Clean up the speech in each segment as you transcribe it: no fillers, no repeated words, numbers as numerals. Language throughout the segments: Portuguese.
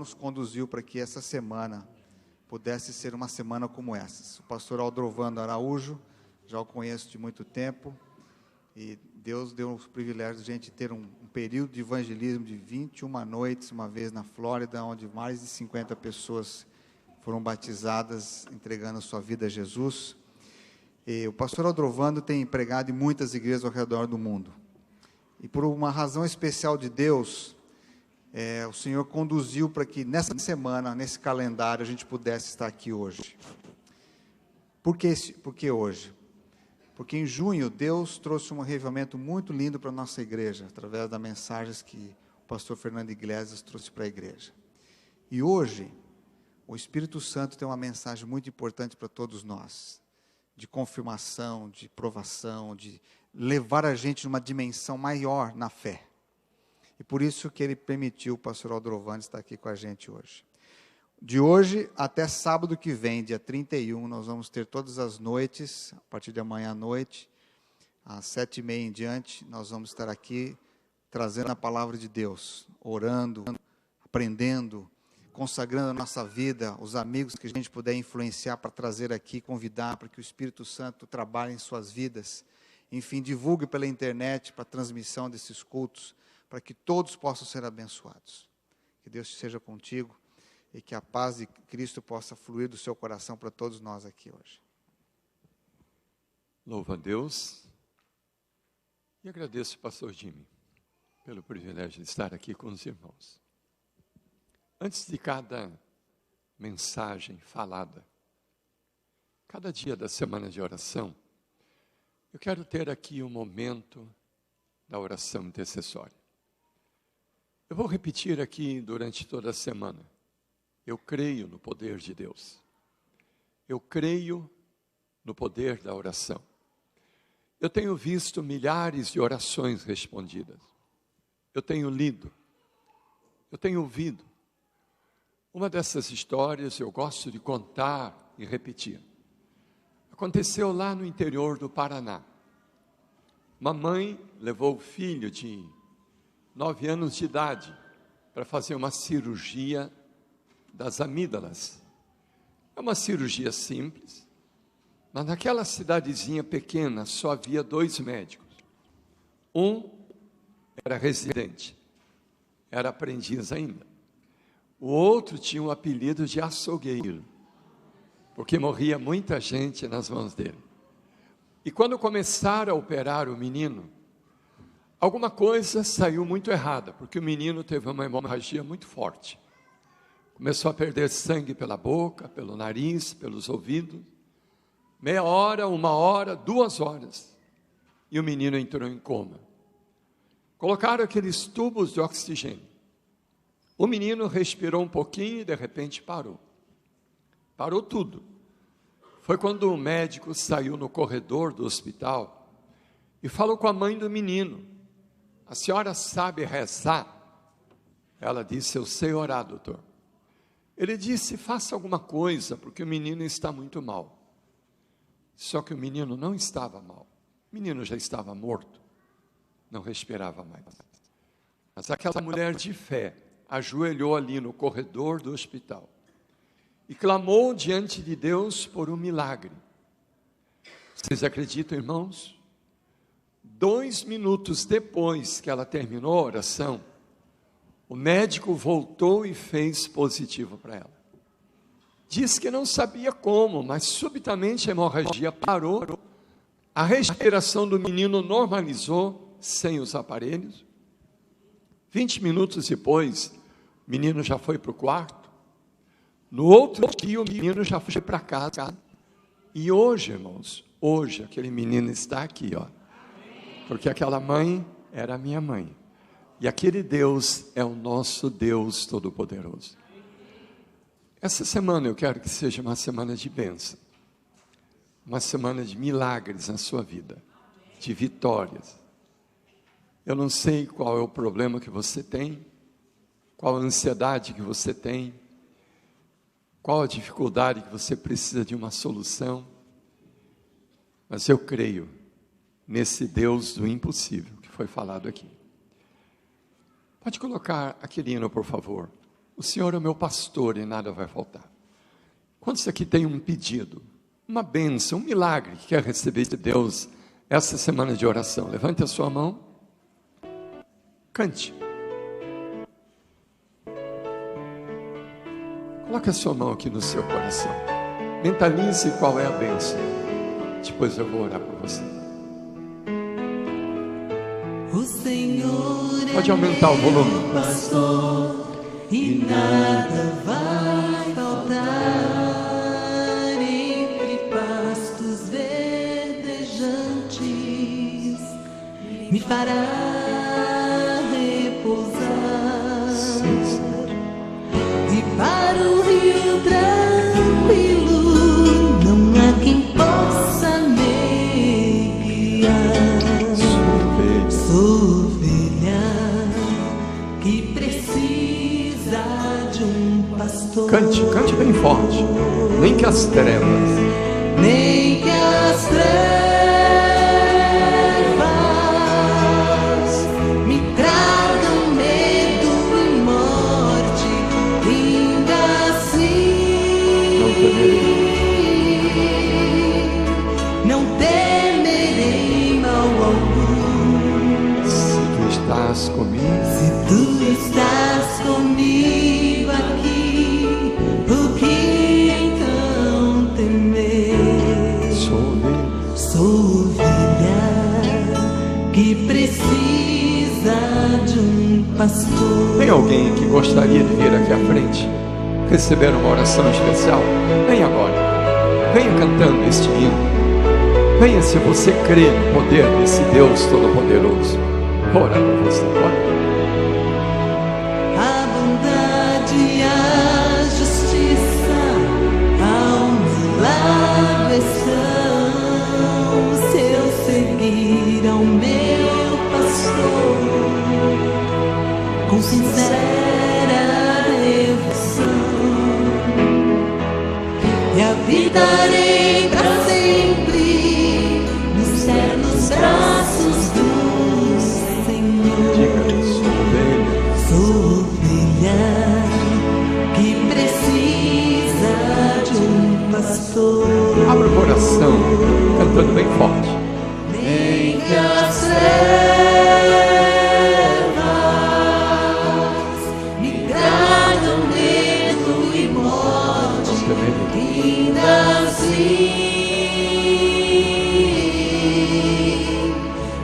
nos conduziu para que essa semana pudesse ser uma semana como essa. O pastor Aldrovando Araújo, já o conheço de muito tempo, e Deus deu o privilégio de a gente ter um período de evangelismo de 21 noites, uma vez na Flórida, onde mais de 50 pessoas foram batizadas, entregando a sua vida a Jesus. E o pastor Aldrovando tem pregado em muitas igrejas ao redor do mundo. E por uma razão especial de Deus, o Senhor conduziu para que nessa semana, nesse calendário, a gente pudesse estar aqui hoje. Por que hoje? Porque em junho, Deus trouxe um avivamento muito lindo para a nossa igreja, através das mensagens que o pastor Fernando Iglesias trouxe para a igreja. E hoje, o Espírito Santo tem uma mensagem muito importante para todos nós, de confirmação, de provação, de levar a gente numa dimensão maior na fé. E por isso que ele permitiu o pastor Aldrovando estar aqui com a gente hoje. De hoje até sábado que vem, dia 31, nós vamos ter todas as noites, a partir de amanhã à noite, às 7h30 em diante, nós vamos estar aqui trazendo a palavra de Deus, orando, aprendendo, consagrando a nossa vida, os amigos que a gente puder influenciar para trazer aqui, convidar para que o Espírito Santo trabalhe em suas vidas. Enfim, divulgue pela internet para a transmissão desses cultos, para que todos possam ser abençoados. Que Deus seja contigo e que a paz de Cristo possa fluir do seu coração para todos nós aqui hoje. Louvo a Deus e agradeço ao pastor Jimmy pelo privilégio de estar aqui com os irmãos. Antes de cada mensagem falada, cada dia da semana de oração, eu quero ter aqui um momento da oração intercessória. Eu vou repetir aqui durante toda a semana. Eu creio no poder de Deus. Eu creio no poder da oração. Eu tenho visto milhares de orações respondidas. Eu tenho lido. Eu tenho ouvido. Uma dessas histórias eu gosto de contar e repetir. Aconteceu lá no interior do Paraná. Uma mãe levou o filho de 9 anos de idade para fazer uma cirurgia das amígdalas. É uma cirurgia simples, mas naquela cidadezinha pequena só havia 2 médicos. Um era residente, era aprendiz ainda. O outro tinha o apelido de açougueiro, porque morria muita gente nas mãos dele. E quando começaram a operar o menino, alguma coisa saiu muito errada, porque o menino teve uma hemorragia muito forte. Começou a perder sangue pela boca, pelo nariz, pelos ouvidos. Meia hora, 1 hora, 2 horas. E o menino entrou em coma. Colocaram aqueles tubos de oxigênio. O menino respirou um pouquinho e de repente parou. Parou tudo. Foi quando o médico saiu no corredor do hospital e falou com a mãe do menino. A senhora sabe rezar? Ela disse, eu sei orar, doutor. Ele disse, faça alguma coisa, porque o menino está muito mal. Só que o menino não estava mal. O menino já estava morto. Não respirava mais. Mas aquela mulher de fé ajoelhou ali no corredor do hospital e clamou diante de Deus por um milagre. Vocês acreditam, irmãos? 2 minutos depois que ela terminou a oração, o médico voltou e fez positivo para ela. Diz que não sabia como, mas subitamente a hemorragia parou, a respiração do menino normalizou, sem os aparelhos. 20 minutos depois, o menino já foi para o quarto. No outro dia, o menino já foi para casa. E hoje, irmãos, hoje aquele menino está aqui, ó. Porque aquela mãe era a minha mãe. E aquele Deus é o nosso Deus Todo-Poderoso. Essa semana eu quero que seja uma semana de bênção. Uma semana de milagres na sua vida. De vitórias. Eu não sei qual é o problema que você tem. Qual a ansiedade que você tem. Qual a dificuldade que você precisa de uma solução. Mas eu creio nesse Deus do impossível que foi falado aqui. Pode colocar aquele hino, por favor. O O Senhor é o meu pastor e nada vai faltar. Quantos aqui tem um pedido, uma bênção, um milagre que quer receber de Deus essa semana de oração? Levante a sua mão. Cante. Coloque a sua mão aqui no seu coração. Mentalize qual é a bênção. Depois eu vou orar por você. O Senhor pode aumentar o volume. É pastor, e nada vai faltar. Entre pastos verdejantes me fará repousar. E para o rio tranquilo não há quem possa me guiar. Sou ovelha que precisa de um pastor. Cante, cante bem forte. Nem que as trevas, nem que as trevas me tragam medo e morte, ainda assim não temerei mal algum. se tu estás comigo, Se tu estás comigo aqui, o que então temer? Sou ovelha que precisa de um pastor. tem alguém que gostaria de vir aqui à frente, receber uma oração especial? Vem agora, venha cantando este hino. Venha se você crê no poder desse Deus Todo-Poderoso. Vou orar por você, bora. A bondade e a justiça ao meu lado estão. Se eu seguir ao meu pastor com sincera devoção, e habitarei para sempre nos ternos braços do Senhor. Diga isso, ovelha. Sou ovelha que precisa de um pastor. Abra o coração, cantando bem forte. Nem que as trevas me tragam medo e morte, ainda assim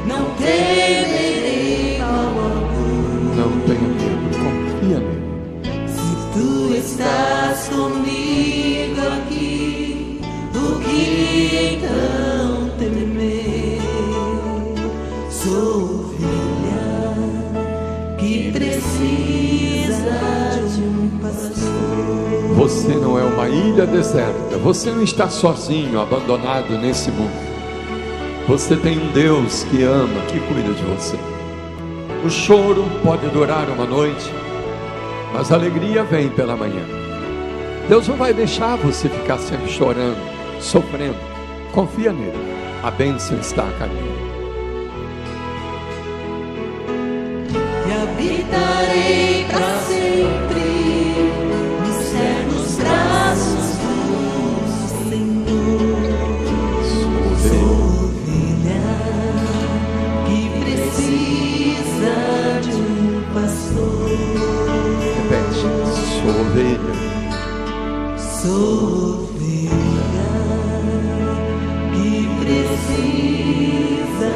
não temerei mal algum. Não tenha medo, confia nele. Se tu estás comigo aqui, o que então temer? Sou ovelha que precisa de um pastor. Você não é uma ilha deserta. Você não está sozinho, abandonado nesse mundo. Você tem um Deus que ama, que cuida de você. O choro pode durar uma noite, mas a alegria vem pela manhã. Deus não vai deixar você ficar sempre chorando, sofrendo. Confia nele. A bênção está a caminho. E habitarei para sempre nos ternos braços do Senhor. Sou ovelha que precisa de um pastor. Repete, sou ovelha. Sou ovelha que precisa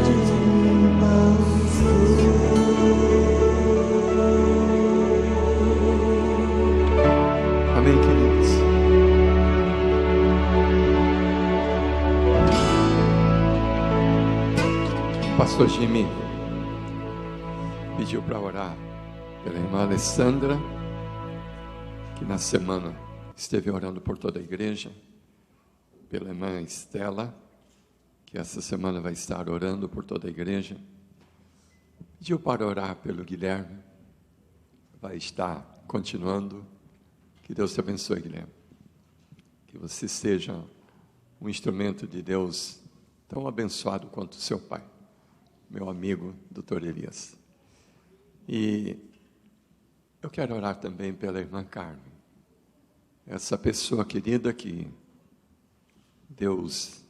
de um pastor. Amém, queridos? Pastor Jimmy pediu para orar pela irmã Alessandra, que na semana esteve orando por toda a igreja, pela irmã Estela, que essa semana vai estar orando por toda a igreja. Pediu para orar pelo Guilherme, vai estar continuando. Que Deus te abençoe, Guilherme. Que você seja um instrumento de Deus tão abençoado quanto seu pai, meu amigo, Dr. Elias. E Eu quero orar também pela irmã Carmen, essa pessoa querida que Deus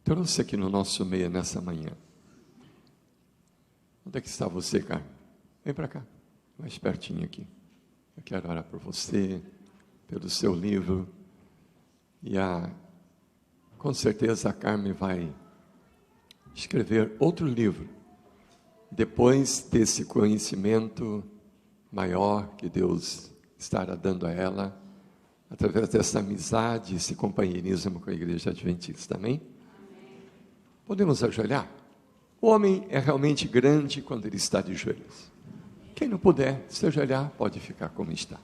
trouxe aqui no nosso meio nessa manhã. Onde é que está você, Carmen? Vem para cá, mais pertinho aqui. Eu quero orar por você, pelo seu livro. E com certeza a Carmen vai escrever outro livro, depois desse conhecimento maior que Deus estará dando a ela, através dessa amizade, esse companheirismo com a Igreja Adventista, amém? Podemos ajoelhar? O homem é realmente grande quando ele está de joelhos. Quem não puder se ajoelhar, pode ficar como está.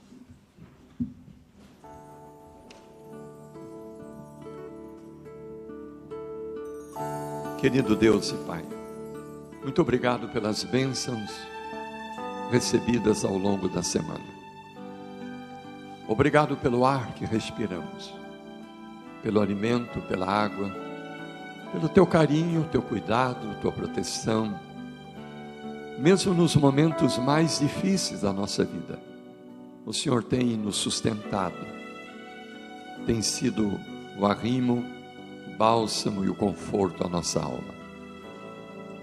Querido Deus e Pai, muito obrigado pelas bênçãos recebidas ao longo da semana. Obrigado pelo ar que respiramos, pelo alimento, pela água, pelo teu carinho, teu cuidado, tua proteção, mesmo nos momentos mais difíceis da nossa vida. O Senhor tem nos sustentado, tem sido o arrimo, o bálsamo e o conforto à nossa alma.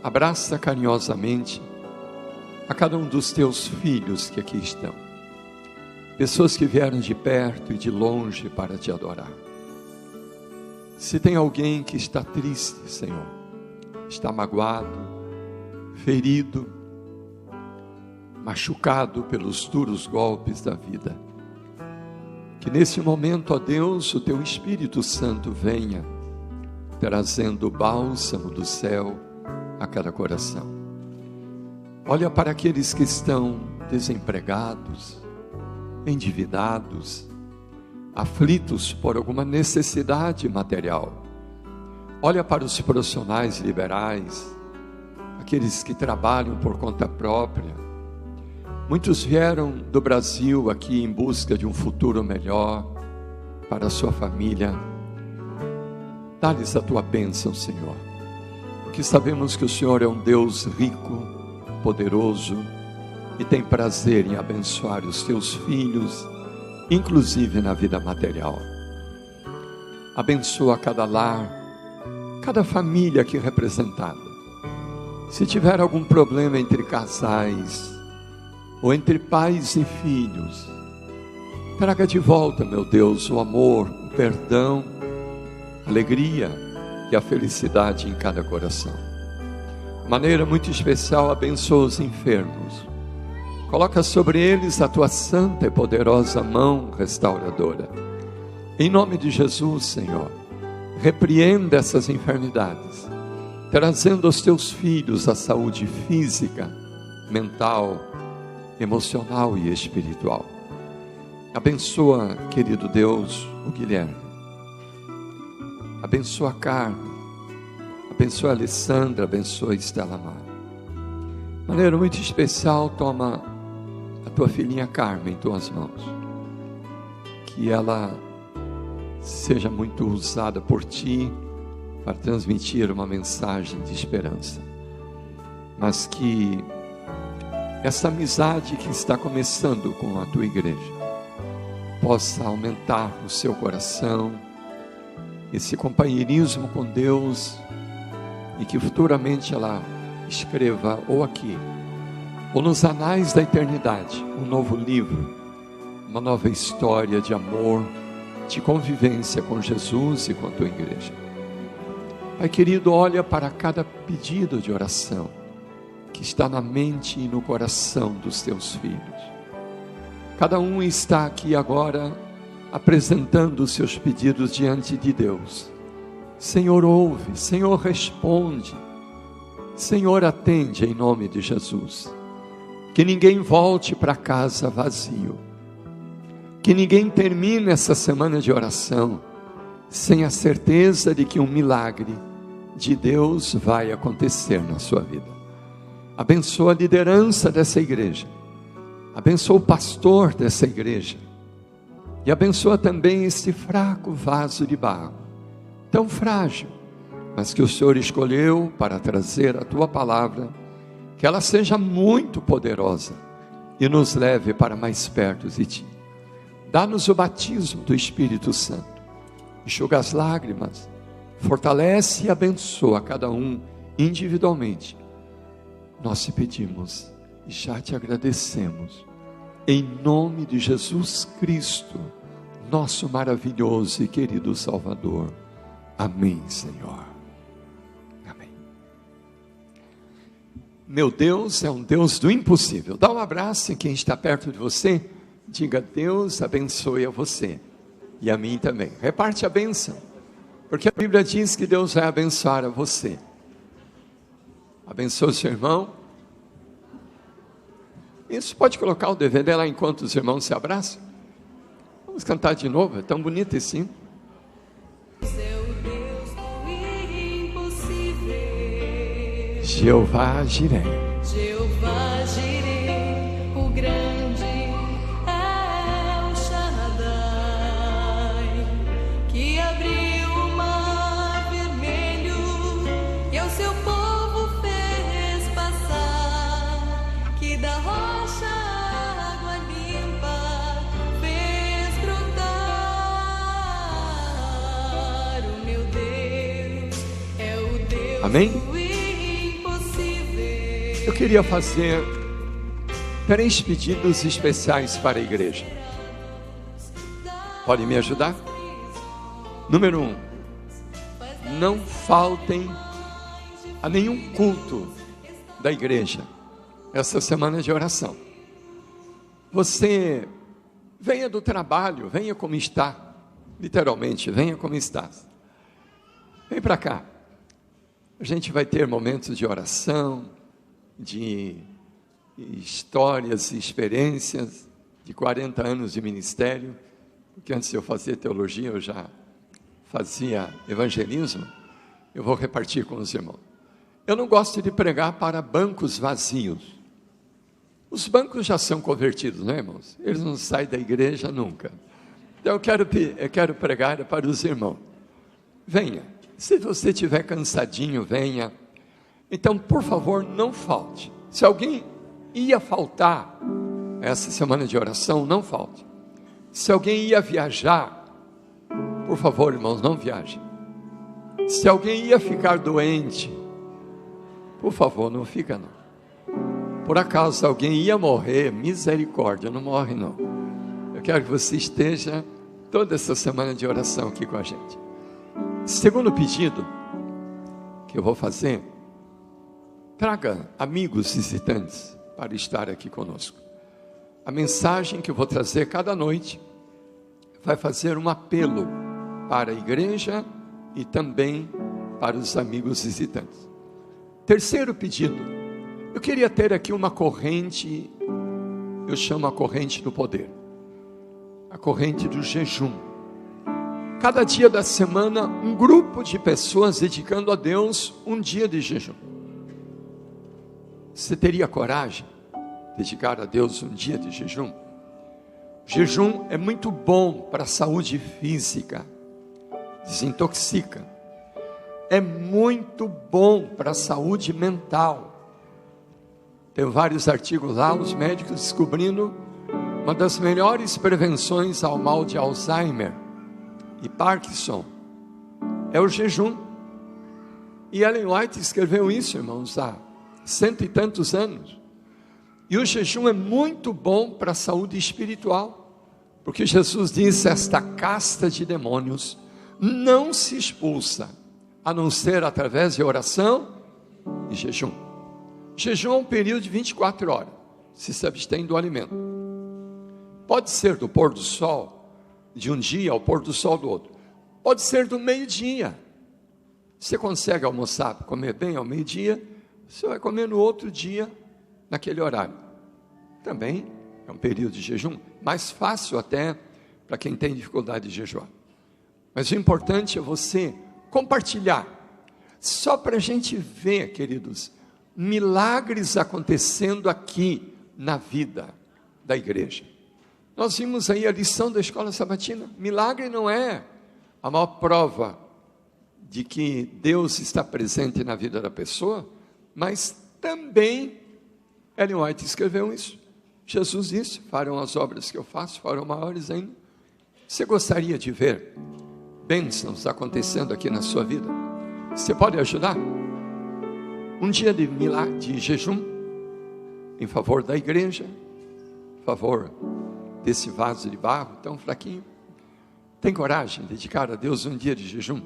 Abraça carinhosamente a cada um dos teus filhos que aqui estão, pessoas que vieram de perto e de longe para te adorar. Se tem alguém que está triste, Senhor, está magoado, ferido, machucado pelos duros golpes da vida, que nesse momento, ó Deus, o teu Espírito Santo venha trazendo o bálsamo do céu a cada coração. Olha para aqueles que estão desempregados, endividados, aflitos por alguma necessidade material. Olha para os profissionais liberais, aqueles que trabalham por conta própria. Muitos vieram do Brasil aqui em busca de um futuro melhor para a sua família. Dá-lhes a tua bênção, Senhor, porque sabemos que o Senhor é um Deus rico, poderoso, e tem prazer em abençoar os teus filhos, inclusive na vida material. Abençoa cada lar, cada família aqui representada. Se tiver algum problema entre casais, ou entre pais e filhos, traga de volta, meu Deus, o amor, o perdão, a alegria e a felicidade em cada coração. De maneira muito especial, abençoa os enfermos. Coloca sobre eles a tua santa e poderosa mão restauradora. Em nome de Jesus, Senhor, repreenda essas enfermidades, trazendo aos teus filhos a saúde física, mental, emocional e espiritual. Abençoa, querido Deus, o Guilherme. Abençoa a Carmen. Abençoa a Alessandra, abençoa a Estela Mar. De maneira muito especial, toma a tua filhinha Carmen em tuas mãos. Que ela seja muito usada por ti para transmitir uma mensagem de esperança. Mas que essa amizade que está começando com a tua igreja possa aumentar no seu coração esse companheirismo com Deus, e que futuramente ela escreva ou aqui ou nos anais da eternidade um novo livro, uma nova história de amor, de convivência com Jesus e com a tua igreja. Pai querido, olha para cada pedido de oração que está na mente e no coração dos teus filhos. Cada um está aqui agora apresentando os seus pedidos diante de Deus. Senhor, ouve, Senhor, responde, Senhor, atende em nome de Jesus. Que ninguém volte para casa vazio, que ninguém termine essa semana de oração sem a certeza de que um milagre de Deus vai acontecer na sua vida. Abençoa a liderança dessa igreja, abençoa o pastor dessa igreja, e abençoa também este fraco vaso de barro, tão frágil, mas que o Senhor escolheu para trazer a tua palavra, que ela seja muito poderosa, e nos leve para mais perto de Ti. Dá-nos o batismo do Espírito Santo, enxuga as lágrimas, fortalece e abençoa cada um individualmente. Nós te pedimos e já te agradecemos, em nome de Jesus Cristo, nosso maravilhoso e querido Salvador. Amém, Senhor. Amém. Meu Deus é um Deus do impossível. Dá um abraço em quem está perto de você. Diga: Deus abençoe a você e a mim também. Reparte a bênção, porque a Bíblia diz que Deus vai abençoar a você. Abençoe o seu irmão. Isso, pode colocar o DVD lá enquanto os irmãos se abraçam. Vamos cantar de novo, é tão bonito esse hino. Jeová Jireh, Jeová Jireh, o grande El Shaddai, que abriu o mar vermelho e ao seu povo fez passar, que da rocha água limpa fez brotar. O meu Deus é o Deus. Amém? Eu queria fazer 3 pedidos especiais para a igreja. Pode me ajudar? Número 1, não faltem a nenhum culto da igreja essa semana de oração. Você venha do trabalho, venha como está, literalmente, venha como está. Vem para cá. A gente vai ter momentos de oração, de histórias e experiências de 40 anos de ministério, porque antes de eu fazer teologia, eu já fazia evangelismo. Eu vou repartir com os irmãos. Eu não gosto de pregar para bancos vazios. Os bancos já são convertidos, não é, irmãos? Eles não saem da igreja nunca. Então eu quero pregar para os irmãos. Venha. Se você estiver cansadinho, venha. Então, por favor, não falte. Se alguém ia faltar essa semana de oração, não falte. Se alguém ia viajar, por favor, irmãos, não viajem. Se alguém ia ficar doente, por favor, não fica não. Por acaso alguém ia morrer, misericórdia, não morre não. Eu quero que você esteja toda essa semana de oração aqui com a gente. Segundo pedido que eu vou fazer: traga amigos visitantes para estar aqui conosco. A mensagem que eu vou trazer cada noite vai fazer um apelo para a igreja e também para os amigos visitantes. Terceiro pedido: eu queria ter aqui uma corrente, eu chamo a corrente do poder, a corrente do jejum. Cada dia da semana, um grupo de pessoas dedicando a Deus um dia de jejum. Você teria coragem de dedicar a Deus um dia de jejum? Jejum é muito bom para a saúde física, desintoxica. É muito bom para a saúde mental. Tem vários artigos lá, os médicos descobrindo uma das melhores prevenções ao mal de Alzheimer e Parkinson é o jejum. E Ellen White escreveu isso, irmãos, há 100 e tantos anos. E o jejum é muito bom para a saúde espiritual, porque Jesus disse: esta casta de demônios não se expulsa, a não ser através de oração e jejum. Jejum é um período de 24 horas, se abstém do alimento. Pode ser do pôr do sol de um dia ao pôr do sol do outro. Pode ser do meio-dia. Você consegue almoçar, comer bem ao meio-dia, você vai comer no outro dia, naquele horário. Também é um período de jejum, mais fácil até para quem tem dificuldade de jejuar. Mas o importante é você compartilhar, só para a gente ver, queridos, milagres acontecendo aqui na vida da igreja. Nós vimos aí a lição da escola sabatina. Milagre não é a maior prova de que Deus está presente na vida da pessoa, mas também Ellen White escreveu isso. Jesus disse: farão as obras que eu faço, farão maiores ainda. Você gostaria de ver bênçãos acontecendo aqui na sua vida? Você pode ajudar? Um dia de milagre, de jejum, em favor da igreja, em favor desse vaso de barro tão fraquinho. Tem coragem de dedicar a Deus um dia de jejum?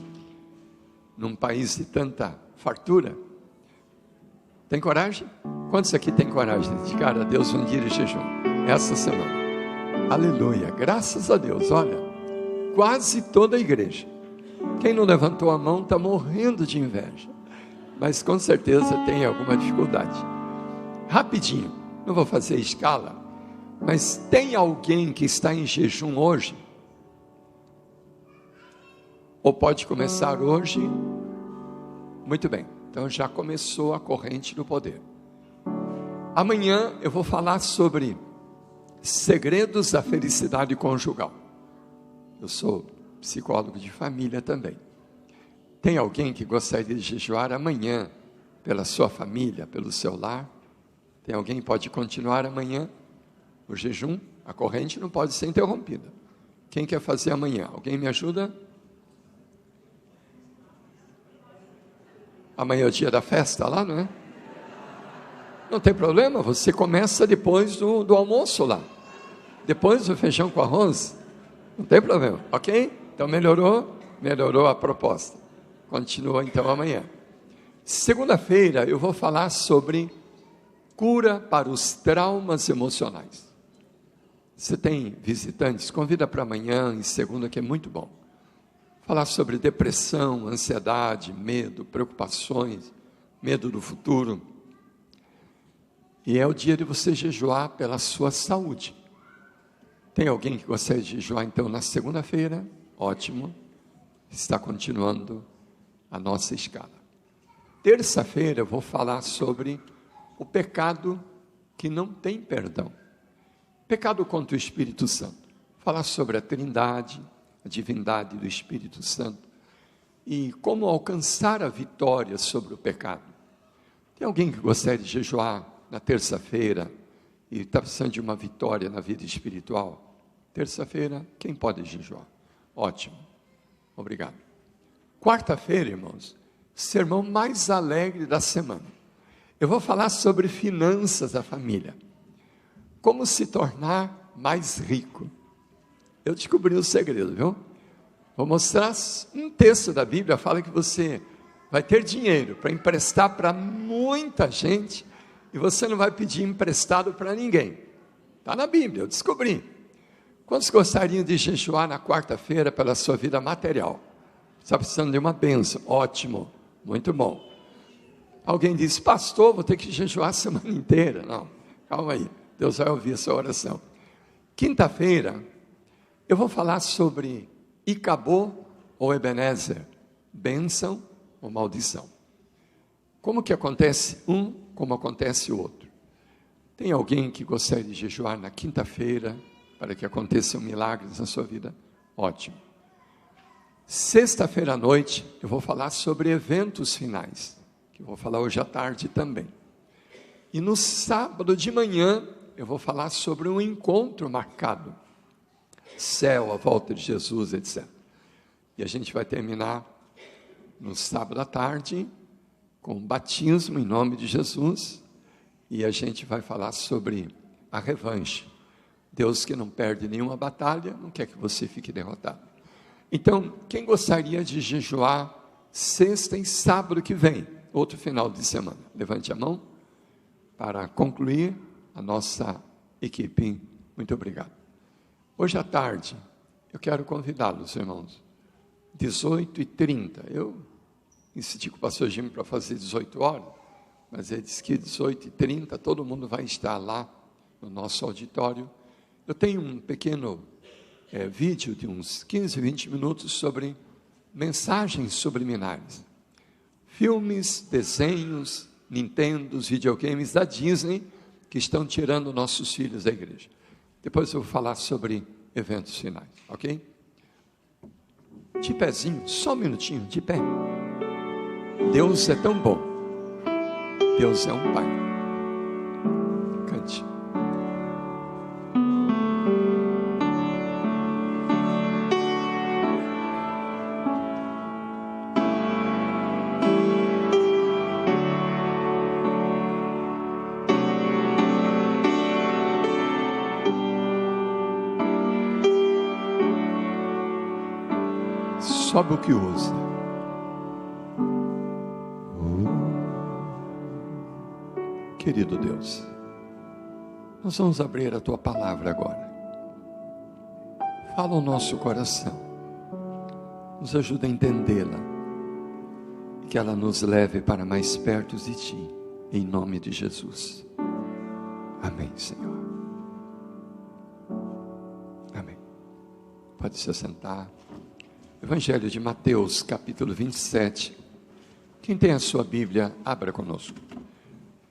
Num país de tanta fartura? Tem coragem? Quantos aqui tem coragem de dedicar a Deus um dia de jejum? Essa semana. Aleluia, graças a Deus. Olha, quase toda a igreja. Quem não levantou a mão está morrendo de inveja, mas com certeza tem alguma dificuldade. Rapidinho, não vou fazer escala, mas tem alguém que está em jejum hoje? Ou pode começar hoje? Muito bem, então já começou a corrente do poder. Amanhã eu vou falar sobre segredos da felicidade conjugal. Eu sou psicólogo de família também. Tem alguém que gostaria de jejuar amanhã pela sua família, pelo seu lar? Tem alguém que pode continuar amanhã o jejum? A corrente não pode ser interrompida. Quem quer fazer amanhã? Alguém me ajuda? Amanhã é o dia da festa lá, não é? Não tem problema, você começa depois do almoço lá. Depois do feijão com arroz. Não tem problema, ok? Então melhorou a proposta. Continua então amanhã. Segunda-feira eu vou falar sobre cura para os traumas emocionais. Você tem visitantes? Convida para amanhã e segunda, que é muito bom. Falar sobre depressão, ansiedade, medo, preocupações, medo do futuro. E é o dia de você jejuar pela sua saúde. Tem alguém que gostaria de jejuar então na segunda-feira? Ótimo, está continuando a nossa escala. Terça-feira eu vou falar sobre o pecado que não tem perdão. Pecado contra o Espírito Santo. Falar sobre a Trindade, a divindade do Espírito Santo e como alcançar a vitória sobre o pecado. Tem alguém que gostaria de jejuar na terça-feira e está precisando de uma vitória na vida espiritual? Terça-feira, quem pode jejuar? Ótimo, obrigado. Quarta-feira, irmãos, sermão mais alegre da semana. Eu vou falar sobre finanças da família. Como se tornar mais rico. Eu descobri o segredo, viu? Vou mostrar um texto da Bíblia, fala que você vai ter dinheiro para emprestar para muita gente e você não vai pedir emprestado para ninguém. Está na Bíblia, eu descobri. Quantos gostariam de jejuar na quarta-feira pela sua vida material? Está precisando de uma bênção? Ótimo, muito bom. Alguém diz: pastor, vou ter que jejuar a semana inteira. Não, calma aí, Deus vai ouvir a sua oração. Quinta-feira, eu vou falar sobre Icabô ou Ebenezer, bênção ou maldição. Como que acontece um, como acontece o outro. Tem alguém que gostaria de jejuar na quinta-feira, para que aconteçam milagres na sua vida? Ótimo. Sexta-feira à noite, eu vou falar sobre eventos finais, que eu vou falar hoje à tarde também. E no sábado de manhã, eu vou falar sobre um encontro marcado. Céu, a volta de Jesus, etc. E a gente vai terminar no sábado à tarde, com o batismo em nome de Jesus, e a gente vai falar sobre a revanche. Deus, que não perde nenhuma batalha, não quer que você fique derrotado. Então, quem gostaria de jejuar sexta e sábado que vem, outro final de semana? Levante a mão para concluir a nossa equipe. Muito obrigado. Hoje à tarde, eu quero convidá-los, irmãos, 18h30. Eu insisti com o pastor Jimmy para fazer 18 horas, mas ele disse que 18h30 todo mundo vai estar lá no nosso auditório. Eu tenho um pequeno vídeo de uns 15, 20 minutos sobre mensagens subliminares. Filmes, desenhos, Nintendos, videogames da Disney que estão tirando nossos filhos da igreja. Depois eu vou falar sobre eventos finais, ok? De pezinho, só um minutinho, de pé. Deus é tão bom. Deus é um Pai. Cante. sobe o que usa. Querido Deus, nós vamos abrir a Tua palavra agora. Fala ao nosso coração, nos ajuda a entendê-la, e que ela nos leve para mais perto de Ti, em nome de Jesus. Amém, Senhor. Amém. Pode se assentar. Evangelho de Mateus, capítulo 27. Quem tem a sua Bíblia, abra conosco.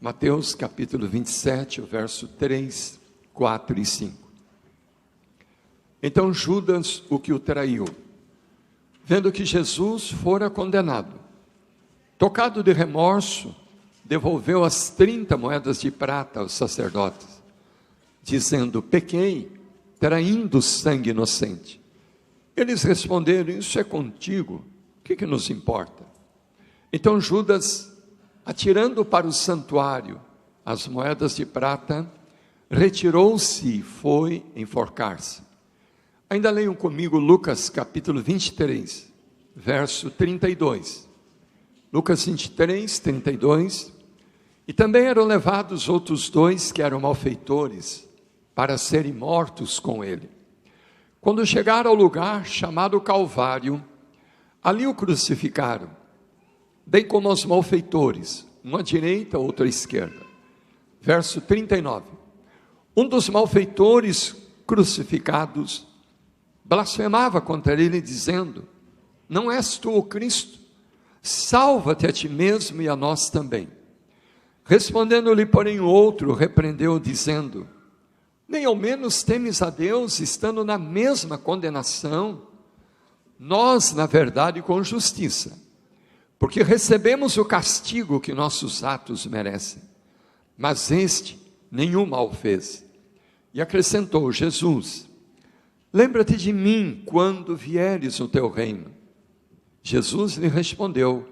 Mateus, capítulo 27, o verso 3, 4 e 5. Então Judas, o que o traiu, vendo que Jesus fora condenado, tocado de remorso, devolveu as 30 moedas de prata aos sacerdotes, dizendo: pequei, traindo sangue inocente. Eles responderam: isso é contigo, o que nos importa? Então Judas, atirando para o santuário as moedas de prata, retirou-se e foi enforcar-se. Ainda leiam comigo Lucas capítulo 23, verso 32. Lucas 23, 32. E também eram levados outros 2 que eram malfeitores, para serem mortos com ele. Quando chegaram ao lugar chamado Calvário, ali o crucificaram, bem como os malfeitores, um à direita, outro à esquerda. Verso 39. Um dos malfeitores crucificados blasfemava contra ele, dizendo: não és tu o Cristo? Salva-te a ti mesmo e a nós também. Respondendo-lhe, porém, o outro repreendeu, dizendo: nem ao menos temes a Deus, estando na mesma condenação? Nós, na verdade, com justiça, porque recebemos o castigo que nossos atos merecem, mas este nenhum mal fez. E acrescentou Jesus: lembra-te de mim quando vieres no teu reino. Jesus lhe respondeu: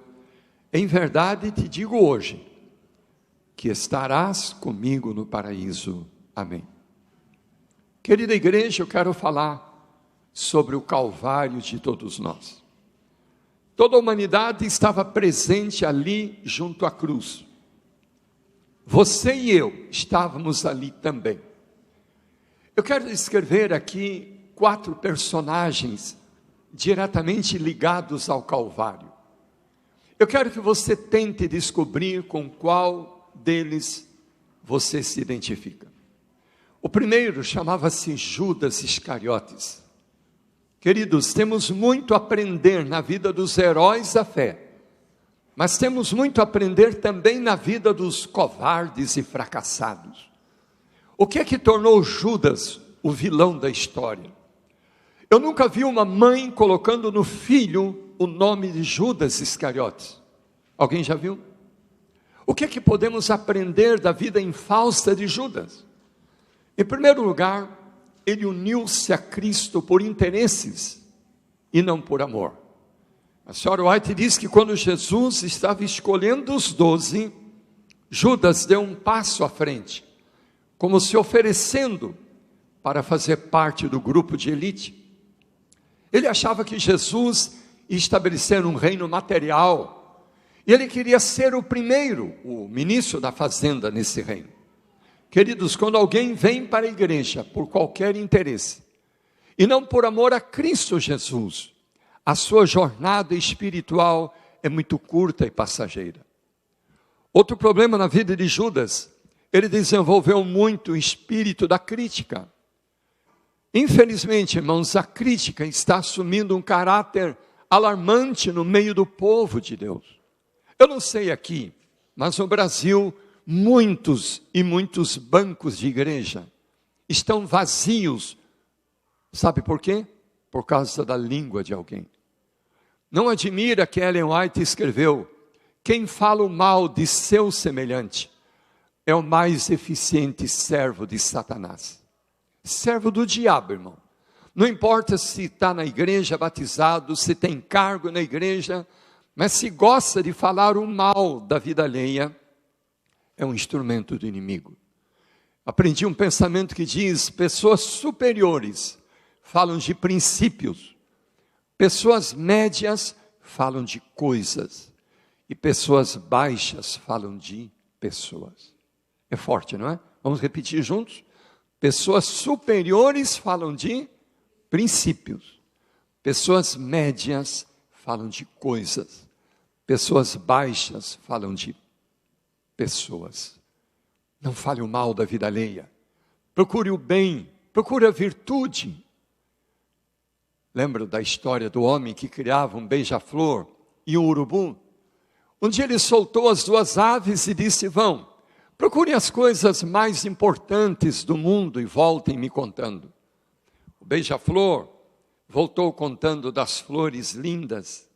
em verdade te digo hoje, que estarás comigo no paraíso. Amém. Querida igreja, eu quero falar sobre o Calvário de todos nós. Toda a humanidade estava presente ali junto à cruz. Você e eu estávamos ali também. Eu quero descrever aqui 4 personagens diretamente ligados ao Calvário. Eu quero que você tente descobrir com qual deles você se identifica. O primeiro chamava-se Judas Iscariotes. Queridos, temos muito a aprender na vida dos heróis da fé, mas temos muito a aprender também na vida dos covardes e fracassados. O que é que tornou Judas o vilão da história? Eu nunca vi uma mãe colocando no filho o nome de Judas Iscariotes. Alguém já viu? O que é que podemos aprender da vida infausta de Judas? Em primeiro lugar, ele uniu-se a Cristo por interesses e não por amor. A senhora White diz que quando Jesus estava escolhendo os 12, Judas deu um passo à frente, como se oferecendo para fazer parte do grupo de elite. Ele achava que Jesus ia estabelecer um reino material, e ele queria ser o primeiro, o ministro da fazenda nesse reino. Queridos, quando alguém vem para a igreja por qualquer interesse, e não por amor a Cristo Jesus, a sua jornada espiritual é muito curta e passageira. Outro problema na vida de Judas, ele desenvolveu muito o espírito da crítica. Infelizmente, irmãos, a crítica está assumindo um caráter alarmante no meio do povo de Deus. Eu não sei aqui, mas no Brasil, muitos e muitos bancos de igreja estão vazios. Sabe por quê? Por causa da língua de alguém. Não admira que Ellen White escreveu: quem fala o mal de seu semelhante é o mais eficiente servo de Satanás. Servo do diabo, irmão. Não importa se está na igreja batizado, se tem cargo na igreja, mas se gosta de falar o mal da vida alheia, é um instrumento do inimigo. Aprendi um pensamento que diz: pessoas superiores falam de princípios, Pessoas médias falam de coisas. E pessoas baixas falam de pessoas. É forte, não é? Vamos repetir juntos? Pessoas superiores falam de princípios. Pessoas médias falam de coisas. Pessoas baixas falam de pessoas. Não fale o mal da vida alheia. Procure o bem, procure a virtude. Lembra da história do homem que criava um beija-flor e um urubu? Um dia ele soltou as duas aves e disse: vão, procurem as coisas mais importantes do mundo e voltem me contando. O beija-flor voltou contando das flores lindas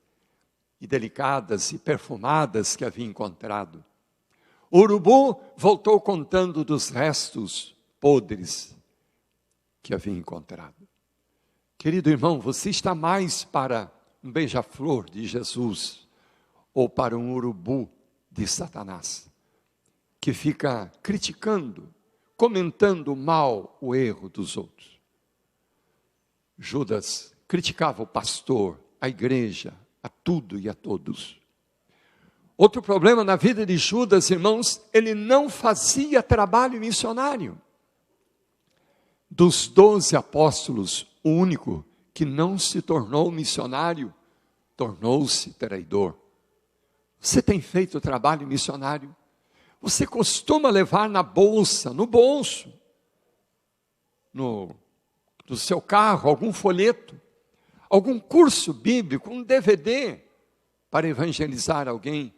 e delicadas e perfumadas que havia encontrado. O urubu voltou contando dos restos podres que havia encontrado. Querido irmão, você está mais para um beija-flor de Jesus ou para um urubu de Satanás, que fica criticando, comentando mal o erro dos outros. Judas criticava o pastor, a igreja, a tudo e a todos. Outro problema na vida de Judas, irmãos, ele não fazia trabalho missionário. Dos 12 apóstolos, o único que não se tornou missionário, tornou-se traidor. Você tem feito trabalho missionário? Você costuma levar na bolsa, no bolso, no seu carro, algum folheto, algum curso bíblico, um DVD, para evangelizar alguém?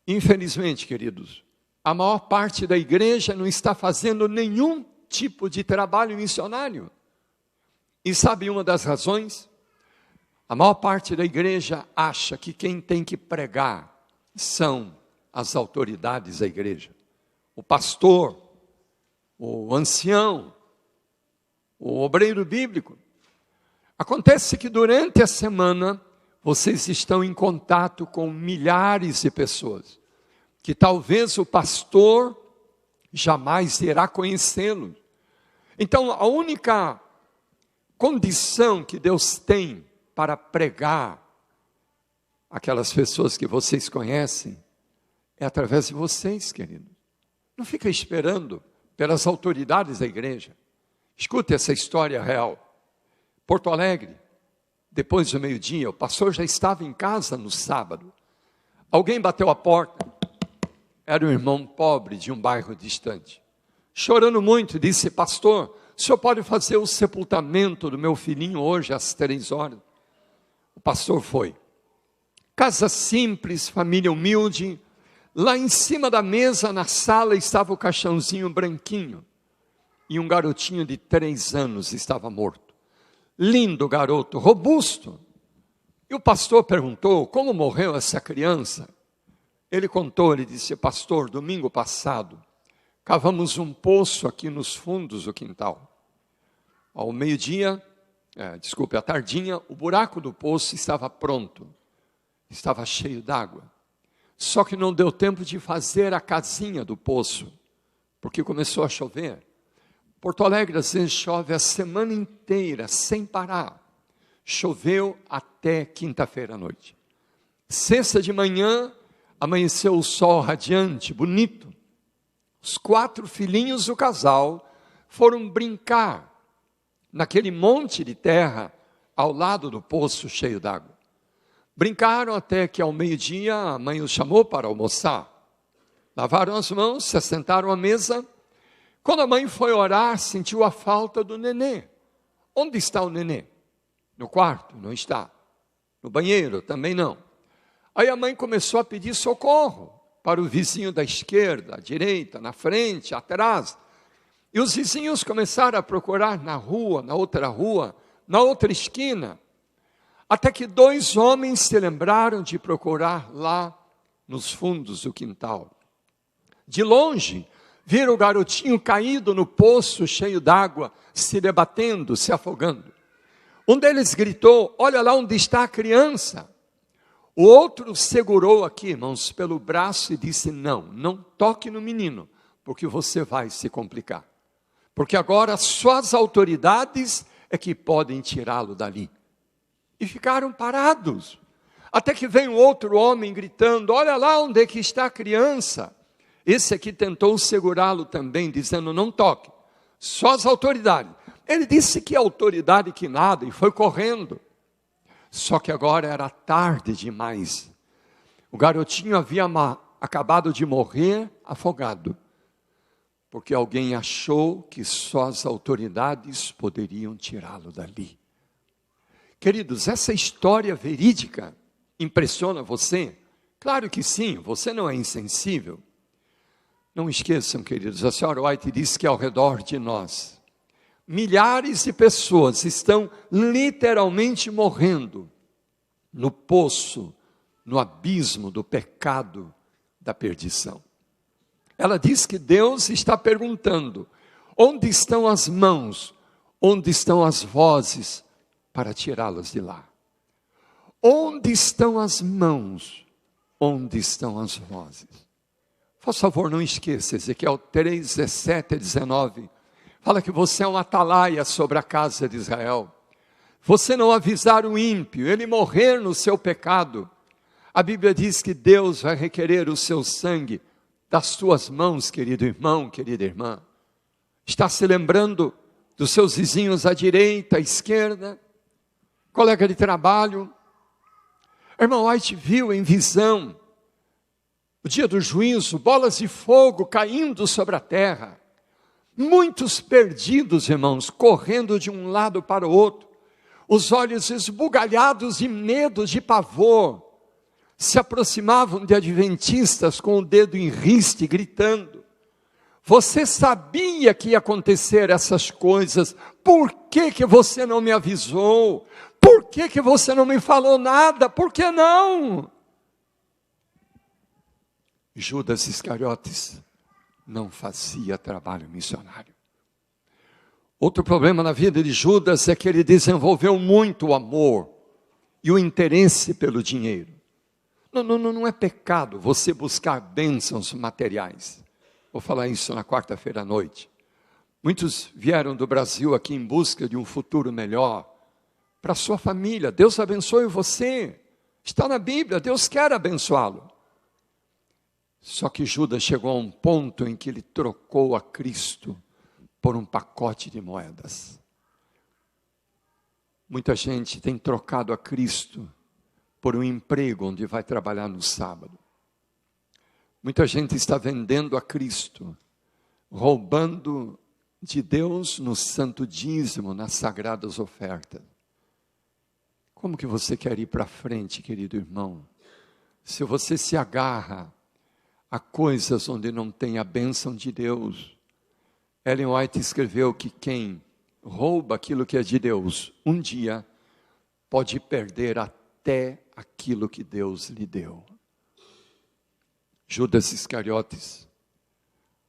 Infelizmente, queridos, a maior parte da igreja não está fazendo nenhum tipo de trabalho missionário. E sabe uma das razões? A maior parte da igreja acha que quem tem que pregar são as autoridades da igreja. O pastor, o ancião, o obreiro bíblico. Acontece que durante a semana, vocês estão em contato com milhares de pessoas, que talvez o pastor jamais irá conhecê-lo. Então, a única condição que Deus tem para pregar aquelas pessoas que vocês conhecem é através de vocês, queridos. Não fica esperando pelas autoridades da igreja. Escute essa história real. Porto Alegre, depois do meio-dia, o pastor já estava em casa no sábado. Alguém bateu a porta. Era um irmão pobre de um bairro distante. Chorando muito, disse: pastor, o senhor pode fazer o sepultamento do meu filhinho hoje às 3h? O pastor foi. Casa simples, família humilde. Lá em cima da mesa, na sala, estava o caixãozinho branquinho. E um garotinho de 3 anos estava morto. Lindo garoto, robusto. E o pastor perguntou: como morreu essa criança? Ele contou, ele disse: pastor, domingo passado, cavamos um poço aqui nos fundos do quintal. Ao meio-dia, à tardinha, o buraco do poço estava pronto. Estava cheio d'água. Só que não deu tempo de fazer a casinha do poço, porque começou a chover. Porto Alegre, às vezes, chove a semana inteira, sem parar. Choveu até quinta-feira à noite. Sexta de manhã, amanheceu o sol radiante, bonito. Os 4 filhinhos do casal foram brincar naquele monte de terra ao lado do poço cheio d'água. Brincaram até que ao meio-dia a mãe os chamou para almoçar. Lavaram as mãos, se assentaram à mesa. Quando a mãe foi orar, sentiu a falta do nenê. Onde está o nenê? No quarto? Não está. No banheiro? Também não. Aí a mãe começou a pedir socorro para o vizinho da esquerda, à direita, na frente, atrás. E os vizinhos começaram a procurar na rua, na outra esquina. Até que 2 homens se lembraram de procurar lá nos fundos do quintal. De longe, viram o garotinho caído no poço cheio d'água, se debatendo, se afogando. Um deles gritou: olha lá onde está a criança. O outro segurou aqui, irmãos, pelo braço e disse: não toque no menino, porque você vai se complicar. Porque agora só as autoridades é que podem tirá-lo dali. e ficaram parados. Até que veio outro homem gritando: olha lá onde é que está a criança. Esse aqui tentou segurá-lo também, dizendo: não toque, só as autoridades. Ele disse que autoridade que nada, e foi correndo. Só que agora era tarde demais. O garotinho havia acabado de morrer afogado, porque alguém achou que só as autoridades poderiam tirá-lo dali. Queridos, essa história verídica impressiona você? Claro que sim, você não é insensível. Não esqueçam, queridos, a senhora White disse que ao redor de nós, milhares de pessoas estão literalmente morrendo no poço, no abismo do pecado, da perdição. Ela diz que Deus está perguntando: onde estão as mãos, onde estão as vozes para tirá-las de lá? Onde estão as mãos, onde estão as vozes? Por favor, não esqueça, Ezequiel 3, 17 a 19, fala que você é um atalaia sobre a casa de Israel. Você não avisar o ímpio, ele morrer no seu pecado, a Bíblia diz que Deus vai requerer o seu sangue das tuas mãos, querido irmão, querida irmã. Está se lembrando dos seus vizinhos à direita, à esquerda, colega de trabalho. Irmão White viu em visão o dia do juízo, bolas de fogo caindo sobre a terra, muitos perdidos, irmãos, correndo de um lado para o outro, os olhos esbugalhados de medo, de pavor, se aproximavam de adventistas com o dedo em riste, gritando: você sabia que ia acontecer essas coisas, por que você não me avisou? Por que você não me falou nada? Por que não? Judas Iscariotes não fazia trabalho missionário. Outro problema na vida de Judas é que ele desenvolveu muito o amor e o interesse pelo dinheiro. Não é pecado você buscar bênçãos materiais. Vou falar isso na quarta-feira à noite. Muitos vieram do Brasil aqui em busca de um futuro melhor para a sua família. Deus abençoe você. Está na Bíblia, Deus quer abençoá-lo. Só que Judas chegou a um ponto em que ele trocou a Cristo por um pacote de moedas. Muita gente tem trocado a Cristo por um emprego onde vai trabalhar no sábado. Muita gente está vendendo a Cristo, roubando de Deus no santo dízimo, nas sagradas ofertas. Como que você quer ir para frente, querido irmão, se você se agarra a coisas onde não tem a bênção de Deus? Ellen White escreveu que quem rouba aquilo que é de Deus, um dia pode perder até aquilo que Deus lhe deu. Judas Iscariotes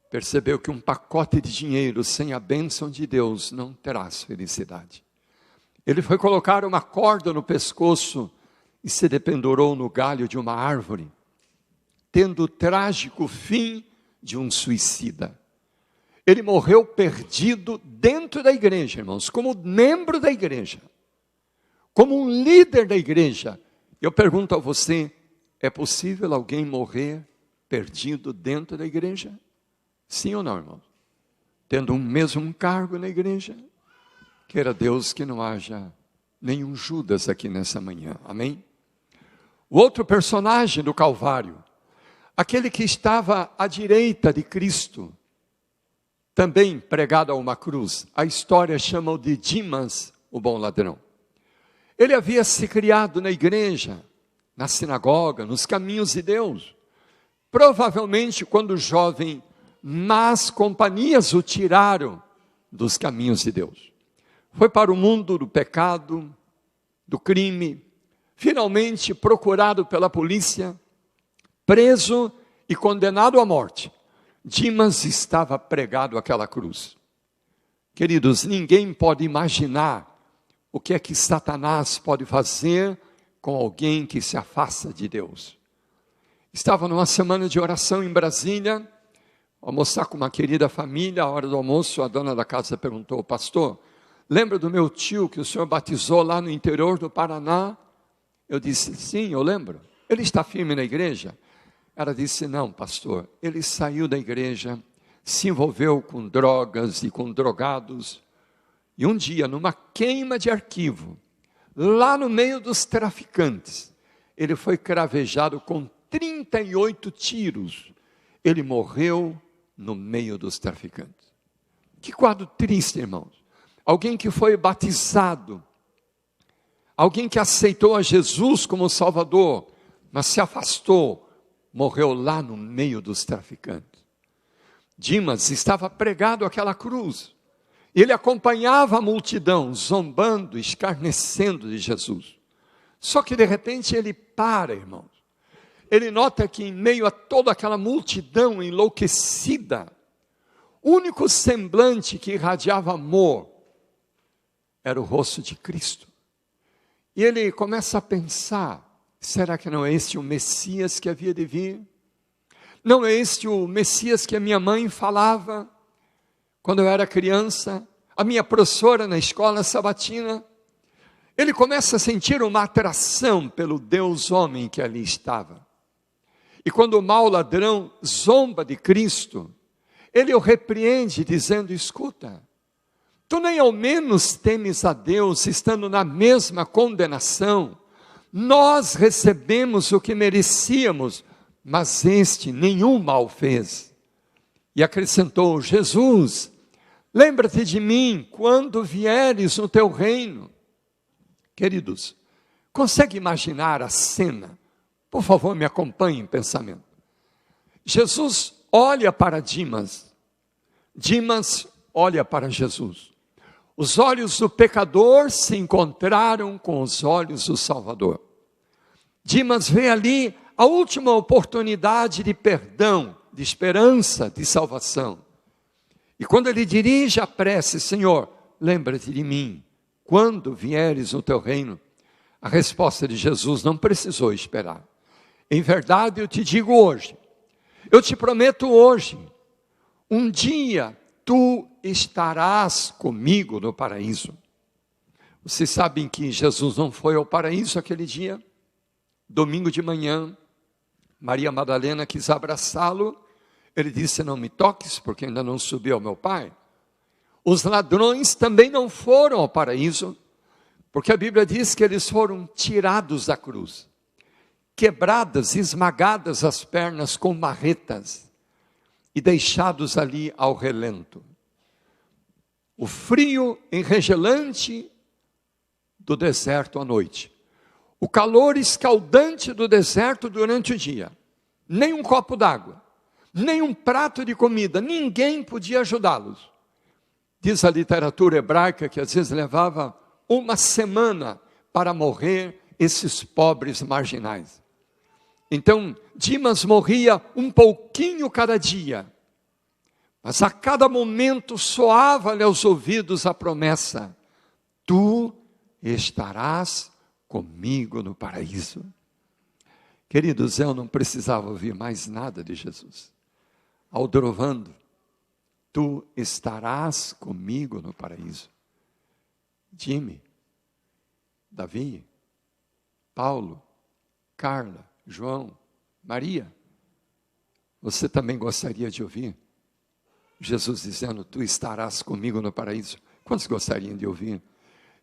percebeu que um pacote de dinheiro sem a bênção de Deus não traz felicidade. Ele foi colocar uma corda no pescoço e se dependurou no galho de uma árvore, tendo o trágico fim de um suicida. Ele morreu perdido dentro da igreja, irmãos, como membro da igreja, como um líder da igreja. Eu pergunto a você, é possível alguém morrer perdido dentro da igreja? Sim ou não, irmãos? Tendo um mesmo cargo na igreja? Queira Deus que não haja nenhum Judas aqui nessa manhã, amém? O outro personagem do Calvário, aquele que estava à direita de Cristo, também pregado a uma cruz, a história chama-o de Dimas, o bom ladrão. Ele havia se criado na igreja, na sinagoga, nos caminhos de Deus. Provavelmente, quando jovem, más companhias o tiraram dos caminhos de Deus. Foi para o mundo do pecado, do crime, finalmente procurado pela polícia, preso e condenado à morte. Dimas estava pregado àquela cruz. Queridos, ninguém pode imaginar o que é que Satanás pode fazer com alguém que se afasta de Deus. Estava numa semana de oração em Brasília, almoçar com uma querida família. À hora do almoço, a dona da casa perguntou: pastor, lembra do meu tio que o senhor batizou lá no interior do Paraná? Eu disse, sim, eu lembro. Ele está firme na igreja? Ela disse, não, pastor, ele saiu da igreja, se envolveu com drogas e com drogados, e um dia, numa queima de arquivo, lá no meio dos traficantes, ele foi cravejado com 38 tiros. Ele morreu no meio dos traficantes. Que quadro triste, irmãos. Alguém que foi batizado, alguém que aceitou a Jesus como Salvador, mas se afastou, morreu lá no meio dos traficantes. Dimas estava pregado àquela cruz. Ele acompanhava a multidão, zombando, escarnecendo de Jesus. Só que de repente ele para, irmãos. Ele nota que em meio a toda aquela multidão enlouquecida, o único semblante que irradiava amor era o rosto de Cristo. E ele começa a pensar, será que não é este o Messias que havia de vir? Não é este o Messias que a minha mãe falava quando eu era criança, a minha professora na escola sabatina? Ele começa a sentir uma atração pelo Deus homem que ali estava. E quando o mau ladrão zomba de Cristo, ele o repreende dizendo, escuta, tu nem ao menos temes a Deus, estando na mesma condenação. Nós recebemos o que merecíamos, mas este nenhum mal fez. E acrescentou, Jesus, lembra-te de mim quando vieres no teu reino. Queridos, consegue imaginar a cena? Por favor, me acompanhe em pensamento. Jesus olha para Dimas. Dimas olha para Jesus. Os olhos do pecador se encontraram com os olhos do Salvador. Dimas vê ali a última oportunidade de perdão, de esperança, de salvação. E quando ele dirige a prece, Senhor, lembra-te de mim, quando vieres no teu reino, a resposta de Jesus não precisou esperar. Em verdade eu te digo hoje, eu te prometo hoje, um dia tu estarás comigo no paraíso. Vocês sabem que Jesus não foi ao paraíso aquele dia? Domingo de manhã, Maria Madalena quis abraçá-lo, ele disse, não me toques, porque ainda não subi ao meu Pai. Os ladrões também não foram ao paraíso, porque a Bíblia diz que eles foram tirados da cruz, quebradas, esmagadas as pernas com marretas, e deixados ali ao relento. O frio enregelante do deserto à noite, o calor escaldante do deserto durante o dia, nem um copo d'água, nem um prato de comida, ninguém podia ajudá-los. Diz a literatura hebraica que às vezes levava uma semana para morrer esses pobres marginais. Então, Dimas morria um pouquinho cada dia, mas a cada momento soava-lhe aos ouvidos a promessa, tu estarás comigo no paraíso. Queridos, eu não precisava ouvir mais nada de Jesus. Aldrovando, tu estarás comigo no paraíso. Jimmy, Davi, Paulo, Carla, João, Maria, você também gostaria de ouvir Jesus dizendo, tu estarás comigo no paraíso? Quantos gostariam de ouvir?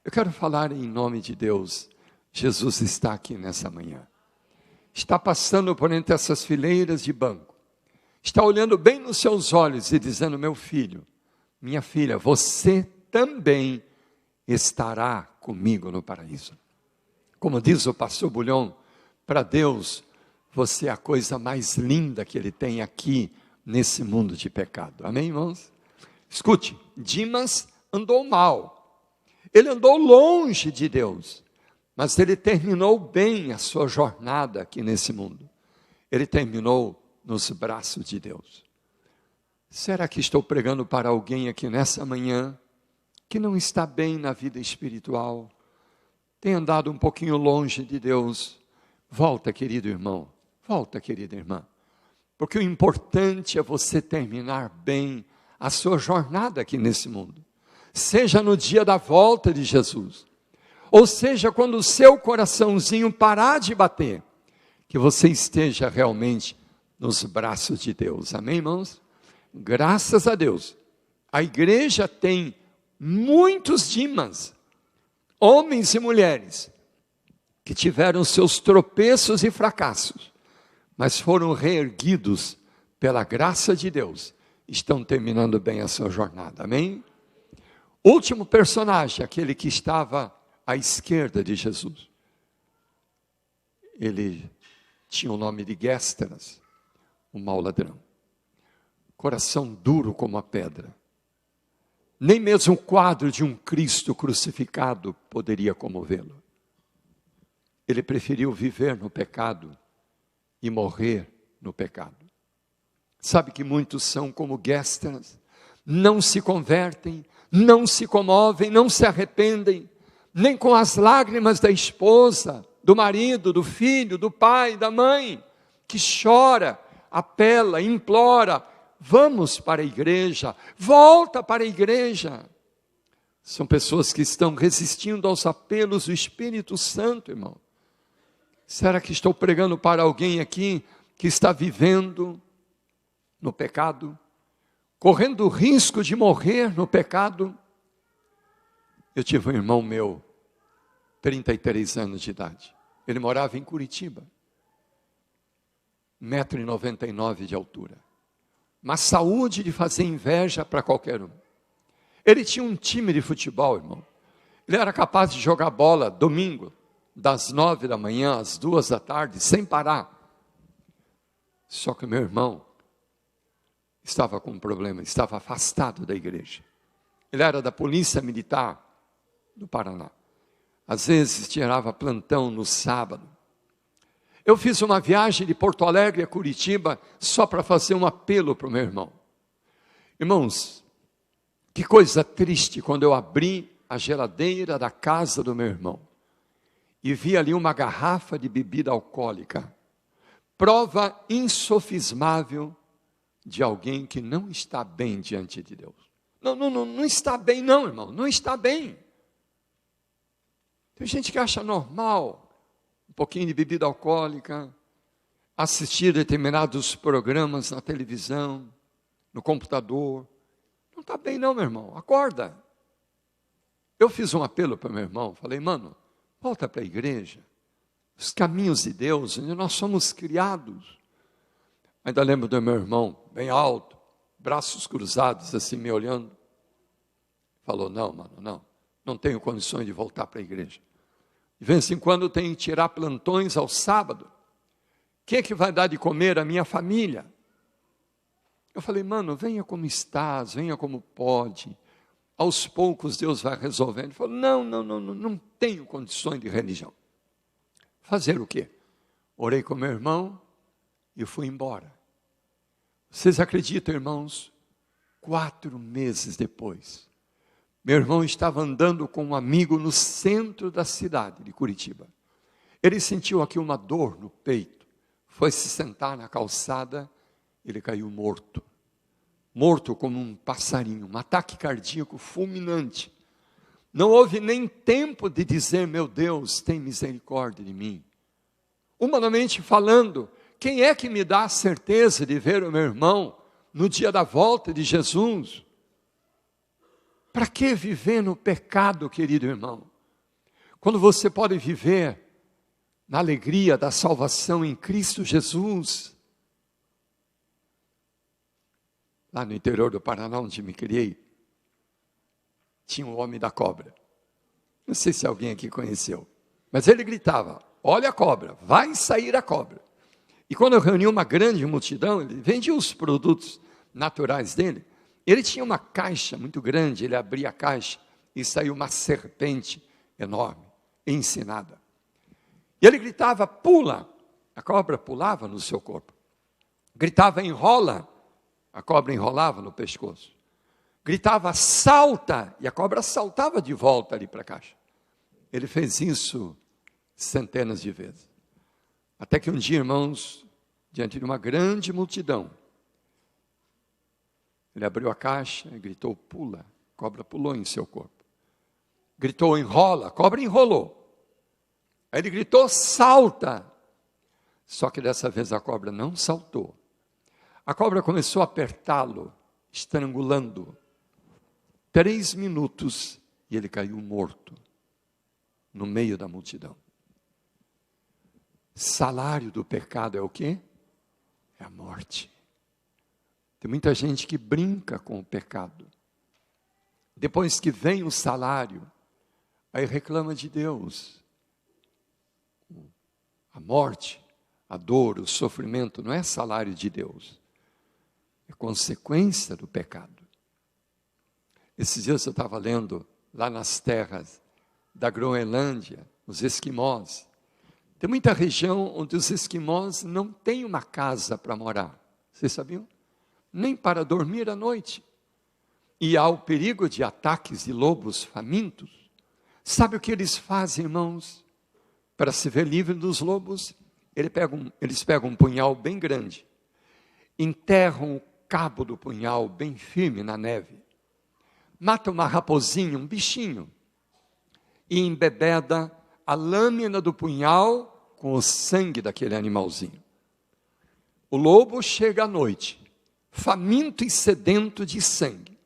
Eu quero falar em nome de Deus. Jesus está aqui nessa manhã. Está passando por entre essas fileiras de banco. Está olhando bem nos seus olhos e dizendo, meu filho, minha filha, você também estará comigo no paraíso. Como diz o pastor Bulhão, para Deus, você é a coisa mais linda que Ele tem aqui nesse mundo de pecado. Amém, irmãos? Escute, Dimas andou mal. Ele andou longe de Deus. Mas ele terminou bem a sua jornada aqui nesse mundo. Ele terminou nos braços de Deus. Será que estou pregando para alguém aqui nessa manhã que não está bem na vida espiritual? Tem andado um pouquinho longe de Deus? Volta, querido irmão. Volta, querida irmã. Porque o importante é você terminar bem a sua jornada aqui nesse mundo. seja no dia da volta de Jesus, ou seja, quando o seu coraçãozinho parar de bater, que você esteja realmente nos braços de Deus. Amém, irmãos? Graças a Deus, a igreja tem muitos Dimas, homens e mulheres, que tiveram seus tropeços e fracassos, mas foram reerguidos pela graça de Deus, estão terminando bem a sua jornada. Amém? Último personagem, aquele que estava à esquerda de Jesus. Ele tinha o nome de Gésteras, o mau ladrão. Coração duro como a pedra. Nem mesmo o quadro de um Cristo crucificado poderia comovê-lo. Ele preferiu viver no pecado e morrer no pecado. Sabe que muitos são como Gésteras, não se convertem, não se comovem, não se arrependem, nem com as lágrimas da esposa, do marido, do filho, do pai, da mãe, que chora, apela, implora, vamos para a igreja, volta para a igreja. São pessoas que estão resistindo aos apelos do Espírito Santo, irmão. Será que estou pregando para alguém aqui que está vivendo no pecado, correndo o risco de morrer no pecado? Eu tive um irmão meu, 33 anos de idade. Ele morava em Curitiba, 1,99 m de altura. Uma saúde de fazer inveja para qualquer um. Ele tinha um time de futebol, irmão. Ele era capaz de jogar bola domingo, das 9 da manhã às 2 da tarde, sem parar. Só que meu irmão estava com um problema, estava afastado da igreja. Ele era da Polícia Militar do Paraná. Às vezes tirava plantão no sábado. Eu fiz uma viagem de Porto Alegre a Curitiba só para fazer um apelo para o meu irmão. Irmãos, que coisa triste quando eu abri a geladeira da casa do meu irmão e vi ali uma garrafa de bebida alcoólica, prova insofismável de alguém que não está bem diante de Deus. Não está bem não, irmão, não está bem. Tem gente que acha normal um pouquinho de bebida alcoólica, assistir determinados programas na televisão, no computador. Não está bem não, meu irmão, acorda. Eu fiz um apelo para meu irmão, falei, mano, volta para a igreja, os caminhos de Deus, onde nós somos criados. Ainda lembro do meu irmão, bem alto, braços cruzados, assim, me olhando. Falou, não, mano, não tenho condições de voltar para a igreja. De vez em quando eu tenho que tirar plantões ao sábado. Quem é que vai dar de comer à minha família? Eu falei, mano, venha como estás, venha como pode. Aos poucos Deus vai resolvendo. Ele falou, não tenho condições de religião. Fazer o quê? Orei com meu irmão e fui embora. Vocês acreditam, irmãos? 4 meses depois, meu irmão estava andando com um amigo no centro da cidade de Curitiba. Ele sentiu aqui uma dor no peito, foi se sentar na calçada, ele caiu morto. Morto como um passarinho, um ataque cardíaco fulminante. Não houve nem tempo de dizer, meu Deus, tem misericórdia de mim. Humanamente falando, quem é que me dá a certeza de ver o meu irmão no dia da volta de Jesus? Para que viver no pecado, querido irmão? Quando você pode viver na alegria da salvação em Cristo Jesus. Lá no interior do Paraná, onde me criei, tinha um homem da cobra. Não sei se alguém aqui conheceu, mas ele gritava, olha a cobra, vai sair a cobra. E quando eu reuni uma grande multidão, ele vendia os produtos naturais dele, ele tinha uma caixa muito grande, ele abria a caixa e saiu uma serpente enorme, ensinada. E ele gritava, pula, a cobra pulava no seu corpo. Gritava, enrola, a cobra enrolava no pescoço. Gritava, salta, e a cobra saltava de volta ali para a caixa. Ele fez isso centenas de vezes. Até que um dia, irmãos, diante de uma grande multidão, ele abriu a caixa e gritou, pula. cobra pulou em seu corpo. Gritou, enrola, a cobra enrolou. Aí ele gritou, salta. Só que dessa vez a cobra não saltou. A cobra começou a apertá-lo, estrangulando. 3 minutos e ele caiu morto, no meio da multidão. Salário do pecado é o quê? É a morte. Tem muita gente que brinca com o pecado. Depois que vem o salário, aí reclama de Deus. A morte, a dor, o sofrimento não é salário de Deus. É consequência do pecado. Esses dias eu estava lendo lá nas terras da Groenlândia, os esquimós. Tem muita região onde os esquimós não têm uma casa para morar. Vocês sabiam? Nem para dormir à noite. E há o perigo de ataques de lobos famintos. Sabe o que eles fazem, irmãos? Para se ver livre dos lobos, eles pegam um punhal bem grande, enterram o cabo do punhal bem firme na neve, mata uma raposinha, um bichinho, e embebeda a lâmina do punhal com o sangue daquele animalzinho. O lobo chega à noite, faminto e sedento de sangue,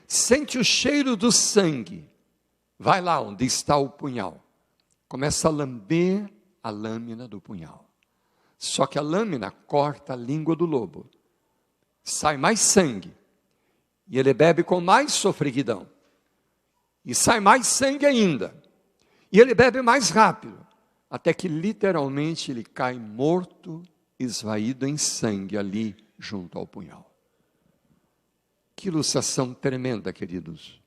sente o cheiro do sangue, vai lá onde está o punhal, começa a lamber a lâmina do punhal. Só que a lâmina corta a língua do lobo, sai mais sangue, e ele bebe com mais sofreguidão, e sai mais sangue ainda, e ele bebe mais rápido, até que literalmente ele cai morto, esvaído em sangue ali junto ao punhal. Que ilustração tremenda, queridos,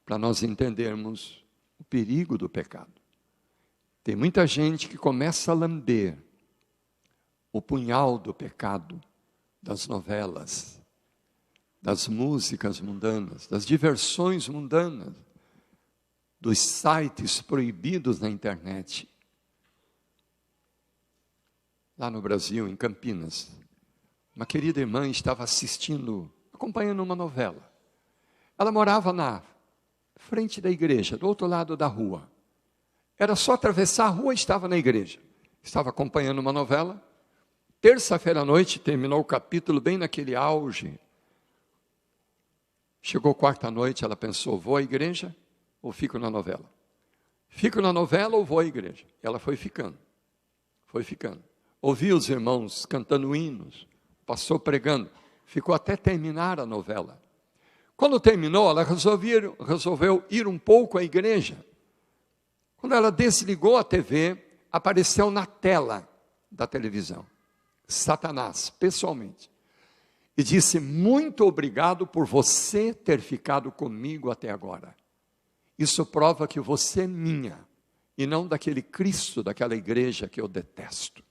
para nós entendermos o perigo do pecado. Tem muita gente que começa a lamber o punhal do pecado, das novelas, das músicas mundanas, das diversões mundanas, dos sites proibidos na internet. Lá no Brasil, em Campinas, uma querida irmã estava acompanhando uma novela. Ela morava na frente da igreja, do outro lado da rua. Era só atravessar a rua e estava na igreja. Estava acompanhando uma novela. Terça-feira à noite, terminou o capítulo bem naquele auge. Chegou quarta noite, ela pensou, vou à igreja ou fico na novela? Fico na novela ou vou à igreja? Ela foi ficando. Ouviu os irmãos cantando hinos, o pastor pregando. Ficou até terminar a novela. Quando terminou, ela resolveu ir um pouco à igreja. Quando ela desligou a TV, apareceu na tela da televisão Satanás, pessoalmente, e disse, muito obrigado por você ter ficado comigo até agora. Isso prova que você é minha, e não daquele Cristo, daquela igreja que eu detesto.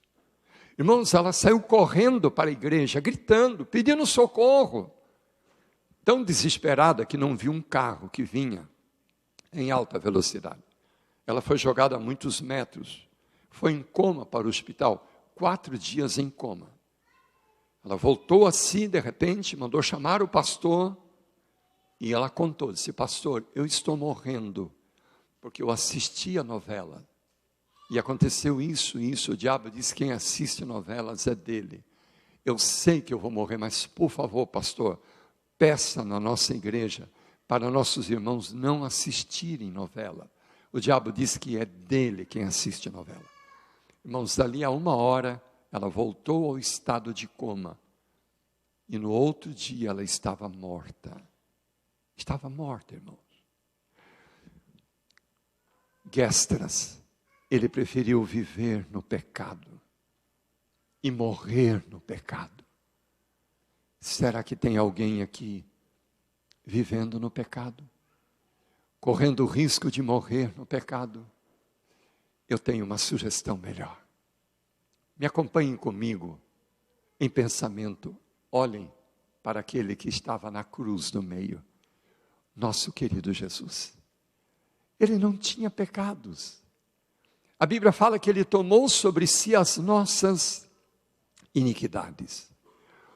Irmãos, ela saiu correndo para a igreja, gritando, pedindo socorro, tão desesperada que não viu um carro que vinha em alta velocidade. Ela foi jogada a muitos metros, foi em coma para o hospital, 4 dias em coma. Ela voltou a si, de repente, mandou chamar o pastor, e ela contou, disse, pastor, eu estou morrendo, porque eu assisti a novela, e aconteceu isso, o diabo diz, quem assiste novelas é dele. Eu sei que eu vou morrer, mas por favor, pastor, peça na nossa igreja, para nossos irmãos não assistirem novela. O diabo diz que é dele quem assiste novela. Irmãos, dali a 1 hora, ela voltou ao estado de coma. E no outro dia ela estava morta. Estava morta, irmãos. Gestras, ele preferiu viver no pecado e morrer no pecado. Será que tem alguém aqui vivendo no pecado? Correndo o risco de morrer no pecado? Eu tenho uma sugestão melhor. Me acompanhem comigo em pensamento. Olhem para aquele que estava na cruz no meio. Nosso querido Jesus. Ele não tinha pecados. A Bíblia fala que ele tomou sobre si as nossas iniquidades.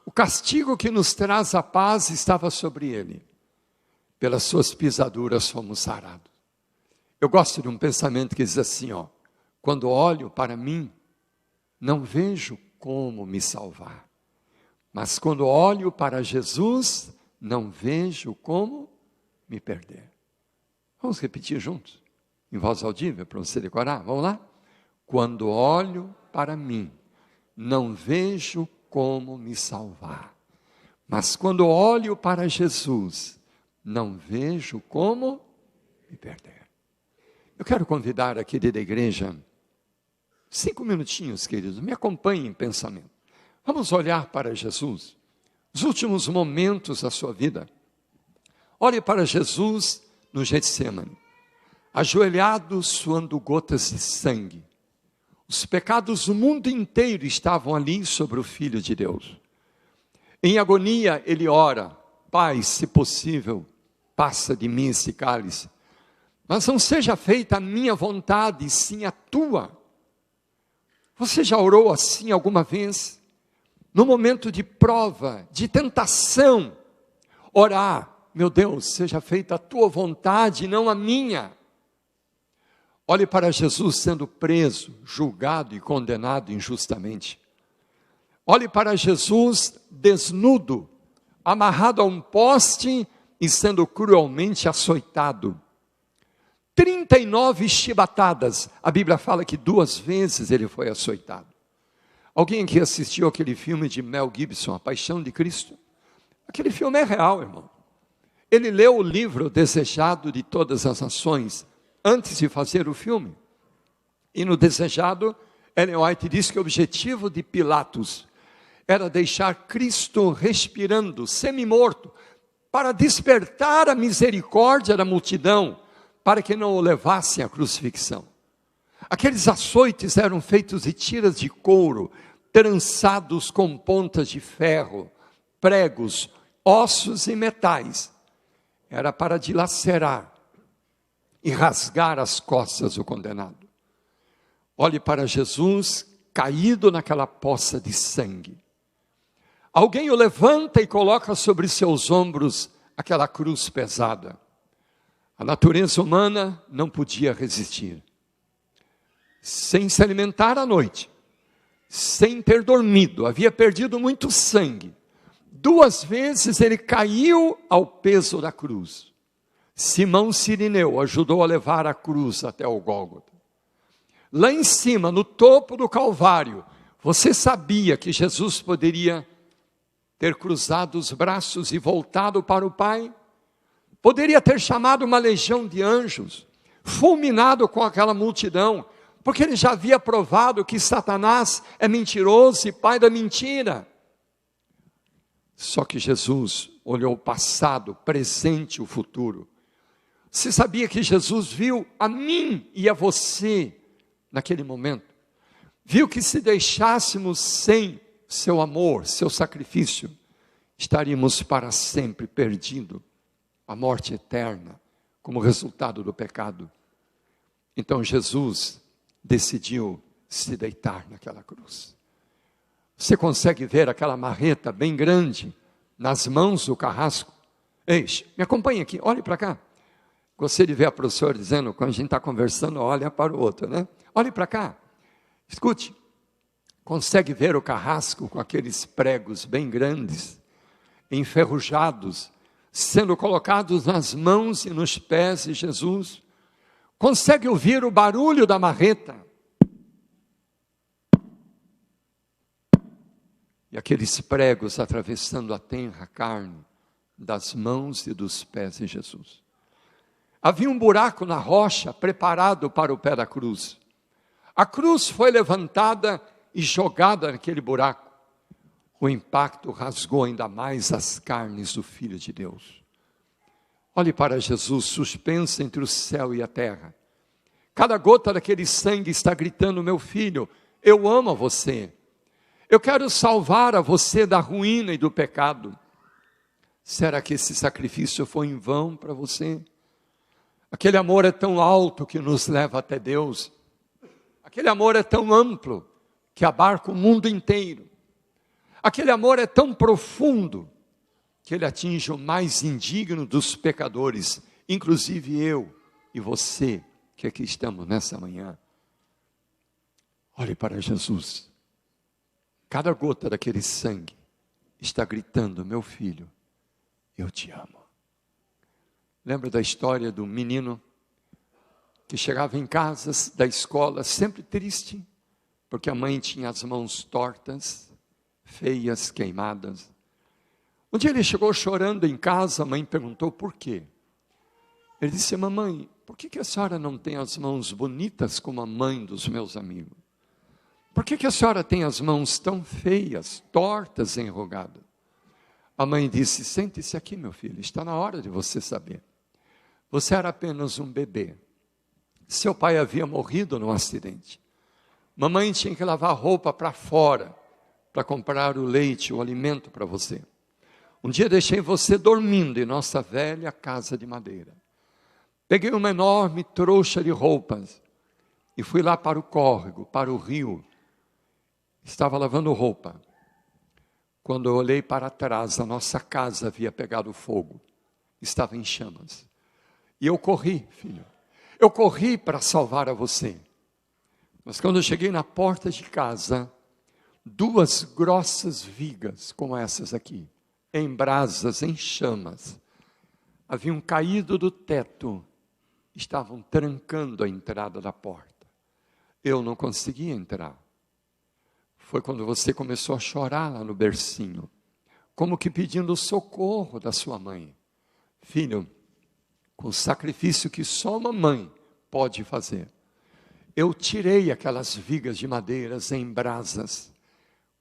O castigo que nos traz a paz estava sobre ele. pelas suas pisaduras fomos sarados. Eu gosto de um pensamento que diz assim, quando olho para mim, não vejo como me salvar. Mas quando olho para Jesus, não vejo como me perder. Vamos repetir juntos, em voz audível, para você decorar. Vamos lá? Quando olho para mim, não vejo como me salvar. Mas quando olho para Jesus, não vejo como me perder. Eu quero convidar a querida igreja, 5 minutinhos, queridos, me acompanhem em pensamento. Vamos olhar para Jesus, os últimos momentos da sua vida. Olhe para Jesus no Getsêmani, ajoelhado, suando gotas de sangue. Os pecados do mundo inteiro estavam ali sobre o Filho de Deus. Em agonia, ele ora, Pai, se possível, passa de mim esse cálice. Mas não seja feita a minha vontade, sim a tua. Você já orou assim alguma vez? No momento de prova, de tentação, orar, meu Deus, seja feita a tua vontade, não a minha. Olhe para Jesus sendo preso, julgado e condenado injustamente. Olhe para Jesus desnudo, amarrado a um poste e sendo cruelmente açoitado. 39 chibatadas, a Bíblia fala que 2 vezes ele foi açoitado. Alguém aqui assistiu aquele filme de Mel Gibson, A Paixão de Cristo? Aquele filme é real, irmão. Ele leu o livro Desejado de Todas as Nações antes de fazer o filme. E no Desejado, Ellen White diz que o objetivo de Pilatos era deixar Cristo respirando, semi-morto, para despertar a misericórdia da multidão, para que não o levassem à crucifixão. Aqueles açoites eram feitos de tiras de couro, trançados com pontas de ferro, pregos, ossos e metais. Era para dilacerar e rasgar as costas do condenado. Olhe para Jesus caído naquela poça de sangue. Alguém o levanta e coloca sobre seus ombros aquela cruz pesada. A natureza humana não podia resistir. Sem se alimentar à noite, sem ter dormido, havia perdido muito sangue. 2 vezes ele caiu ao peso da cruz. Simão Cirineu ajudou a levar a cruz até o Gólgota. Lá em cima, no topo do Calvário, você sabia que Jesus poderia ter cruzado os braços e voltado para o Pai? Poderia ter chamado uma legião de anjos, fulminado com aquela multidão, porque ele já havia provado que Satanás é mentiroso e pai da mentira. Só que Jesus olhou o passado, o presente e o futuro. Você sabia que Jesus viu a mim e a você naquele momento? Viu que se deixássemos sem seu amor, seu sacrifício, estaríamos para sempre perdidos a morte eterna, como resultado do pecado. Então Jesus decidiu se deitar naquela cruz. Você consegue ver aquela marreta bem grande nas mãos do carrasco? Ei, me acompanhe aqui, olhe para cá. Gostei de ver a professora dizendo, quando a gente está conversando, olha para o outro, né? Olhe para cá, escute. Consegue ver o carrasco com aqueles pregos bem grandes, enferrujados, sendo colocados nas mãos e nos pés de Jesus? Consegue ouvir o barulho da marreta? E aqueles pregos atravessando a tenra carne das mãos e dos pés de Jesus. Havia um buraco na rocha preparado para o pé da cruz. A cruz foi levantada e jogada naquele buraco. O impacto rasgou ainda mais as carnes do Filho de Deus. Olhe para Jesus suspenso entre o céu e a terra. Cada gota daquele sangue está gritando, meu filho, eu amo a você. Eu quero salvar a você da ruína e do pecado. Será que esse sacrifício foi em vão para você? Aquele amor é tão alto que nos leva até Deus. Aquele amor é tão amplo que abarca o mundo inteiro. Aquele amor é tão profundo que Ele atinja o mais indigno dos pecadores, inclusive eu e você, que aqui estamos nessa manhã. Olhe para Jesus. Cada gota daquele sangue está gritando: meu filho, eu te amo. Lembra da história do menino que chegava em casa da escola sempre triste, porque a mãe tinha as mãos tortas, feias, queimadas. Um dia ele chegou chorando em casa, a mãe perguntou por quê. Ele disse: mamãe, por que a senhora não tem as mãos bonitas como a mãe dos meus amigos? Por que a senhora tem as mãos tão feias, tortas, enrugadas? A mãe disse: sente-se aqui, meu filho, está na hora de você saber. Você era apenas um bebê. Seu pai havia morrido num acidente. Mamãe tinha que lavar roupa para fora, para comprar o leite, o alimento para você. Um dia deixei você dormindo em nossa velha casa de madeira. Peguei uma enorme trouxa de roupas e fui lá para o córrego, para o rio. Estava lavando roupa. Quando eu olhei para trás, a nossa casa havia pegado fogo. Estava em chamas. E eu corri, filho. Eu corri para salvar a você. Mas quando eu cheguei na porta de casa, 2 grossas vigas, como essas aqui, em brasas, em chamas, haviam caído do teto, estavam trancando a entrada da porta. Eu não conseguia entrar. Foi quando você começou a chorar lá no bercinho, como que pedindo socorro da sua mãe. Filho, com o sacrifício que só uma mãe pode fazer, eu tirei aquelas vigas de madeiras em brasas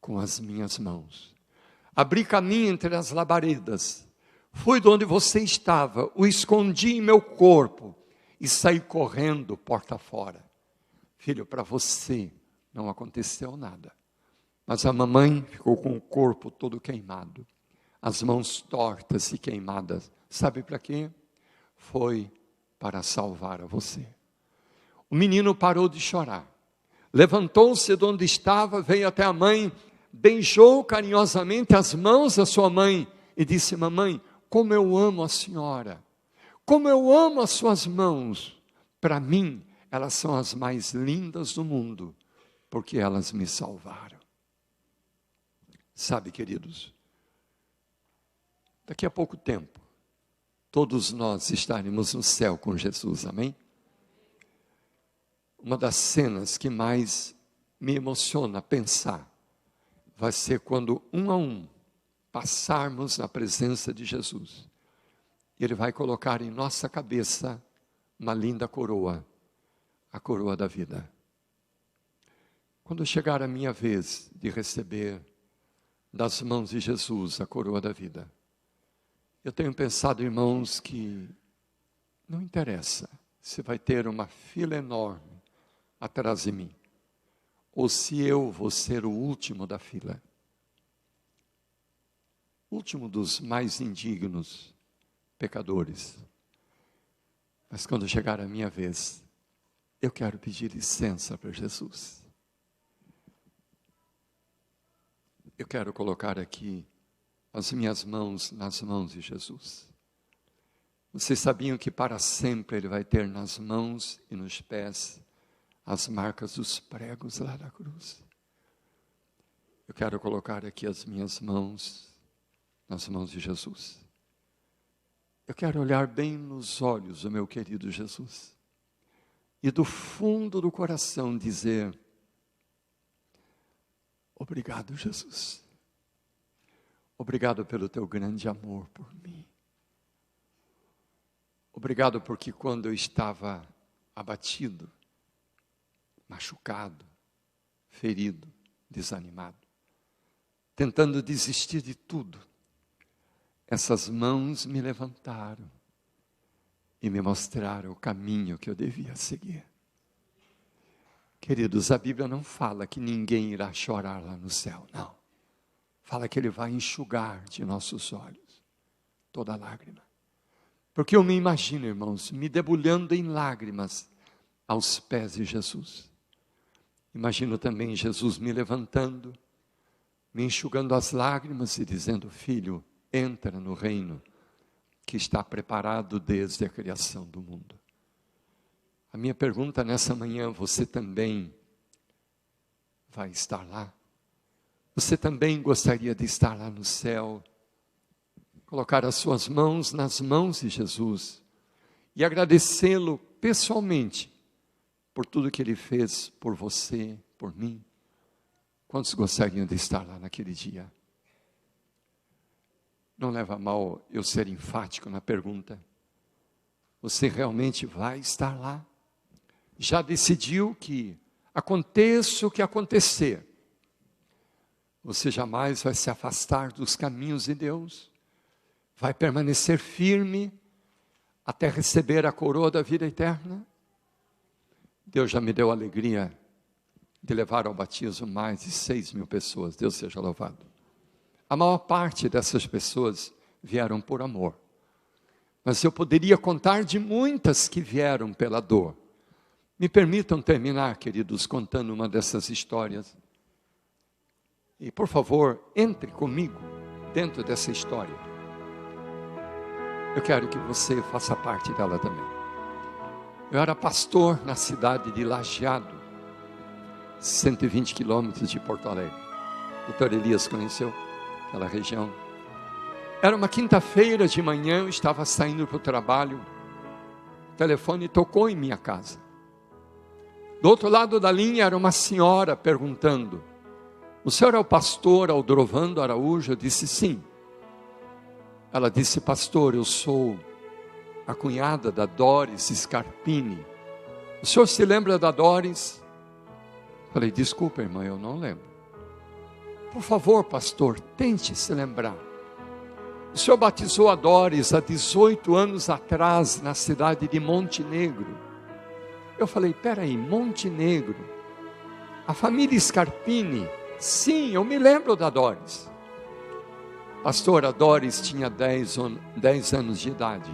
com as minhas mãos. Abri caminho entre as labaredas, fui de onde você estava, o escondi em meu corpo e saí correndo porta fora. Filho, para você não aconteceu nada, mas a mamãe ficou com o corpo todo queimado, as mãos tortas e queimadas. Sabe para quê? Foi para salvar a você. O menino parou de chorar, levantou-se de onde estava, veio até a mãe, beijou carinhosamente as mãos da sua mãe e disse: mamãe, como eu amo a senhora, como eu amo as suas mãos. Para mim, elas são as mais lindas do mundo, porque elas me salvaram. Sabe, queridos, daqui a pouco tempo, todos nós estaremos no céu com Jesus, amém? Uma das cenas que mais me emociona pensar vai ser quando, um a um, passarmos na presença de Jesus. E Ele vai colocar em nossa cabeça uma linda coroa, a coroa da vida. Quando chegar a minha vez de receber das mãos de Jesus a coroa da vida, eu tenho pensado, irmãos, que não interessa se vai ter uma fila enorme atrás de mim, ou se eu vou ser o último da fila, último dos mais indignos pecadores. Mas quando chegar a minha vez, eu quero pedir licença para Jesus. Eu quero colocar aqui as minhas mãos nas mãos de Jesus. Vocês sabiam que para sempre Ele vai ter nas mãos e nos pés as marcas dos pregos lá da cruz? Eu quero colocar aqui as minhas mãos nas mãos de Jesus. Eu quero olhar bem nos olhos do meu querido Jesus e do fundo do coração dizer: obrigado, Jesus. Obrigado pelo teu grande amor por mim. Obrigado porque quando eu estava abatido, machucado, ferido, desanimado, tentando desistir de tudo, essas mãos me levantaram e me mostraram o caminho que eu devia seguir. Queridos, a Bíblia não fala que ninguém irá chorar lá no céu, não. Fala que Ele vai enxugar de nossos olhos toda lágrima. Porque eu me imagino, irmãos, me debulhando em lágrimas aos pés de Jesus. Imagino também Jesus me levantando, me enxugando as lágrimas e dizendo: filho, entra no reino que está preparado desde a criação do mundo. A minha pergunta nessa manhã: você também vai estar lá? Você também gostaria de estar lá no céu? Colocar as suas mãos nas mãos de Jesus e agradecê-lo pessoalmente por tudo que Ele fez por você, por mim? Quantos gostariam de estar lá naquele dia? Não leva a mal eu ser enfático na pergunta. Você realmente vai estar lá? Já decidiu que aconteça o que acontecer, você jamais vai se afastar dos caminhos de Deus? Vai permanecer firme até receber a coroa da vida eterna? Deus já me deu a alegria de levar ao batismo mais de 6.000 pessoas. Deus seja louvado. A maior parte dessas pessoas vieram por amor. Mas eu poderia contar de muitas que vieram pela dor. Me permitam terminar, queridos, contando uma dessas histórias. E, por favor, entre comigo dentro dessa história. Eu quero que você faça parte dela também. Eu era pastor na cidade de Lajeado, 120 quilômetros de Porto Alegre. O doutor Elias conheceu aquela região. Era uma quinta-feira de manhã, eu estava saindo para o trabalho. O telefone tocou em minha casa. Do outro lado da linha era uma senhora perguntando: o senhor é o pastor Aldrovando Araújo? Eu disse sim. Ela disse: pastor, eu sou a cunhada da Doris Scarpini. O senhor se lembra da Doris? Falei: desculpa, irmã, eu não lembro. Por favor, pastor, tente se lembrar. O senhor batizou a Doris há 18 anos atrás na cidade de Montenegro. Eu falei: peraí, Montenegro? A família Scarpini? Sim, eu me lembro da Doris. Pastor, a Doris tinha 10 anos de idade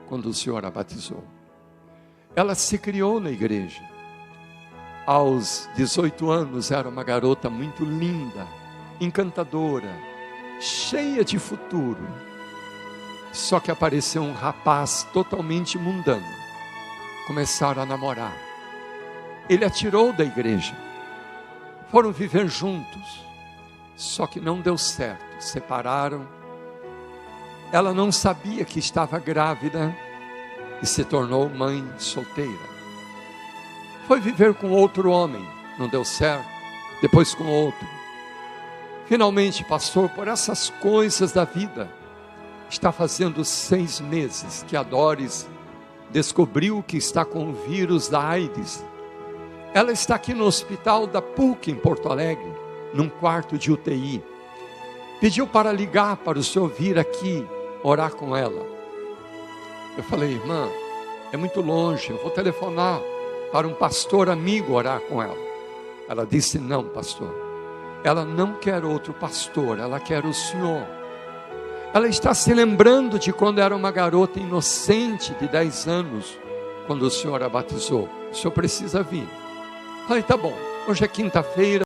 quando o senhor a batizou. Ela se criou na igreja. Aos 18 anos era uma garota muito linda, encantadora, cheia de futuro. Só que apareceu um rapaz totalmente mundano. Começaram a namorar. Ele a tirou da igreja. Foram viver juntos. Só que não deu certo. Separaram. Ela não sabia que estava grávida e se tornou mãe solteira. Foi viver com outro homem. Não deu certo. Depois com outro. Finalmente, pastor, por essas coisas da vida, está fazendo 6 meses que a Doris descobriu que está com o vírus da AIDS. Ela está aqui no hospital da PUC em Porto Alegre, num quarto de UTI. Pediu para ligar para o senhor vir aqui orar com ela. Eu falei: irmã, é muito longe, eu vou telefonar para um pastor amigo orar com ela. Ela disse: não, pastor, ela não quer outro pastor, ela quer o senhor. Ela está se lembrando de quando era uma garota inocente de 10 anos, quando o senhor a batizou. O senhor precisa vir. Falei: tá bom, hoje é quinta-feira.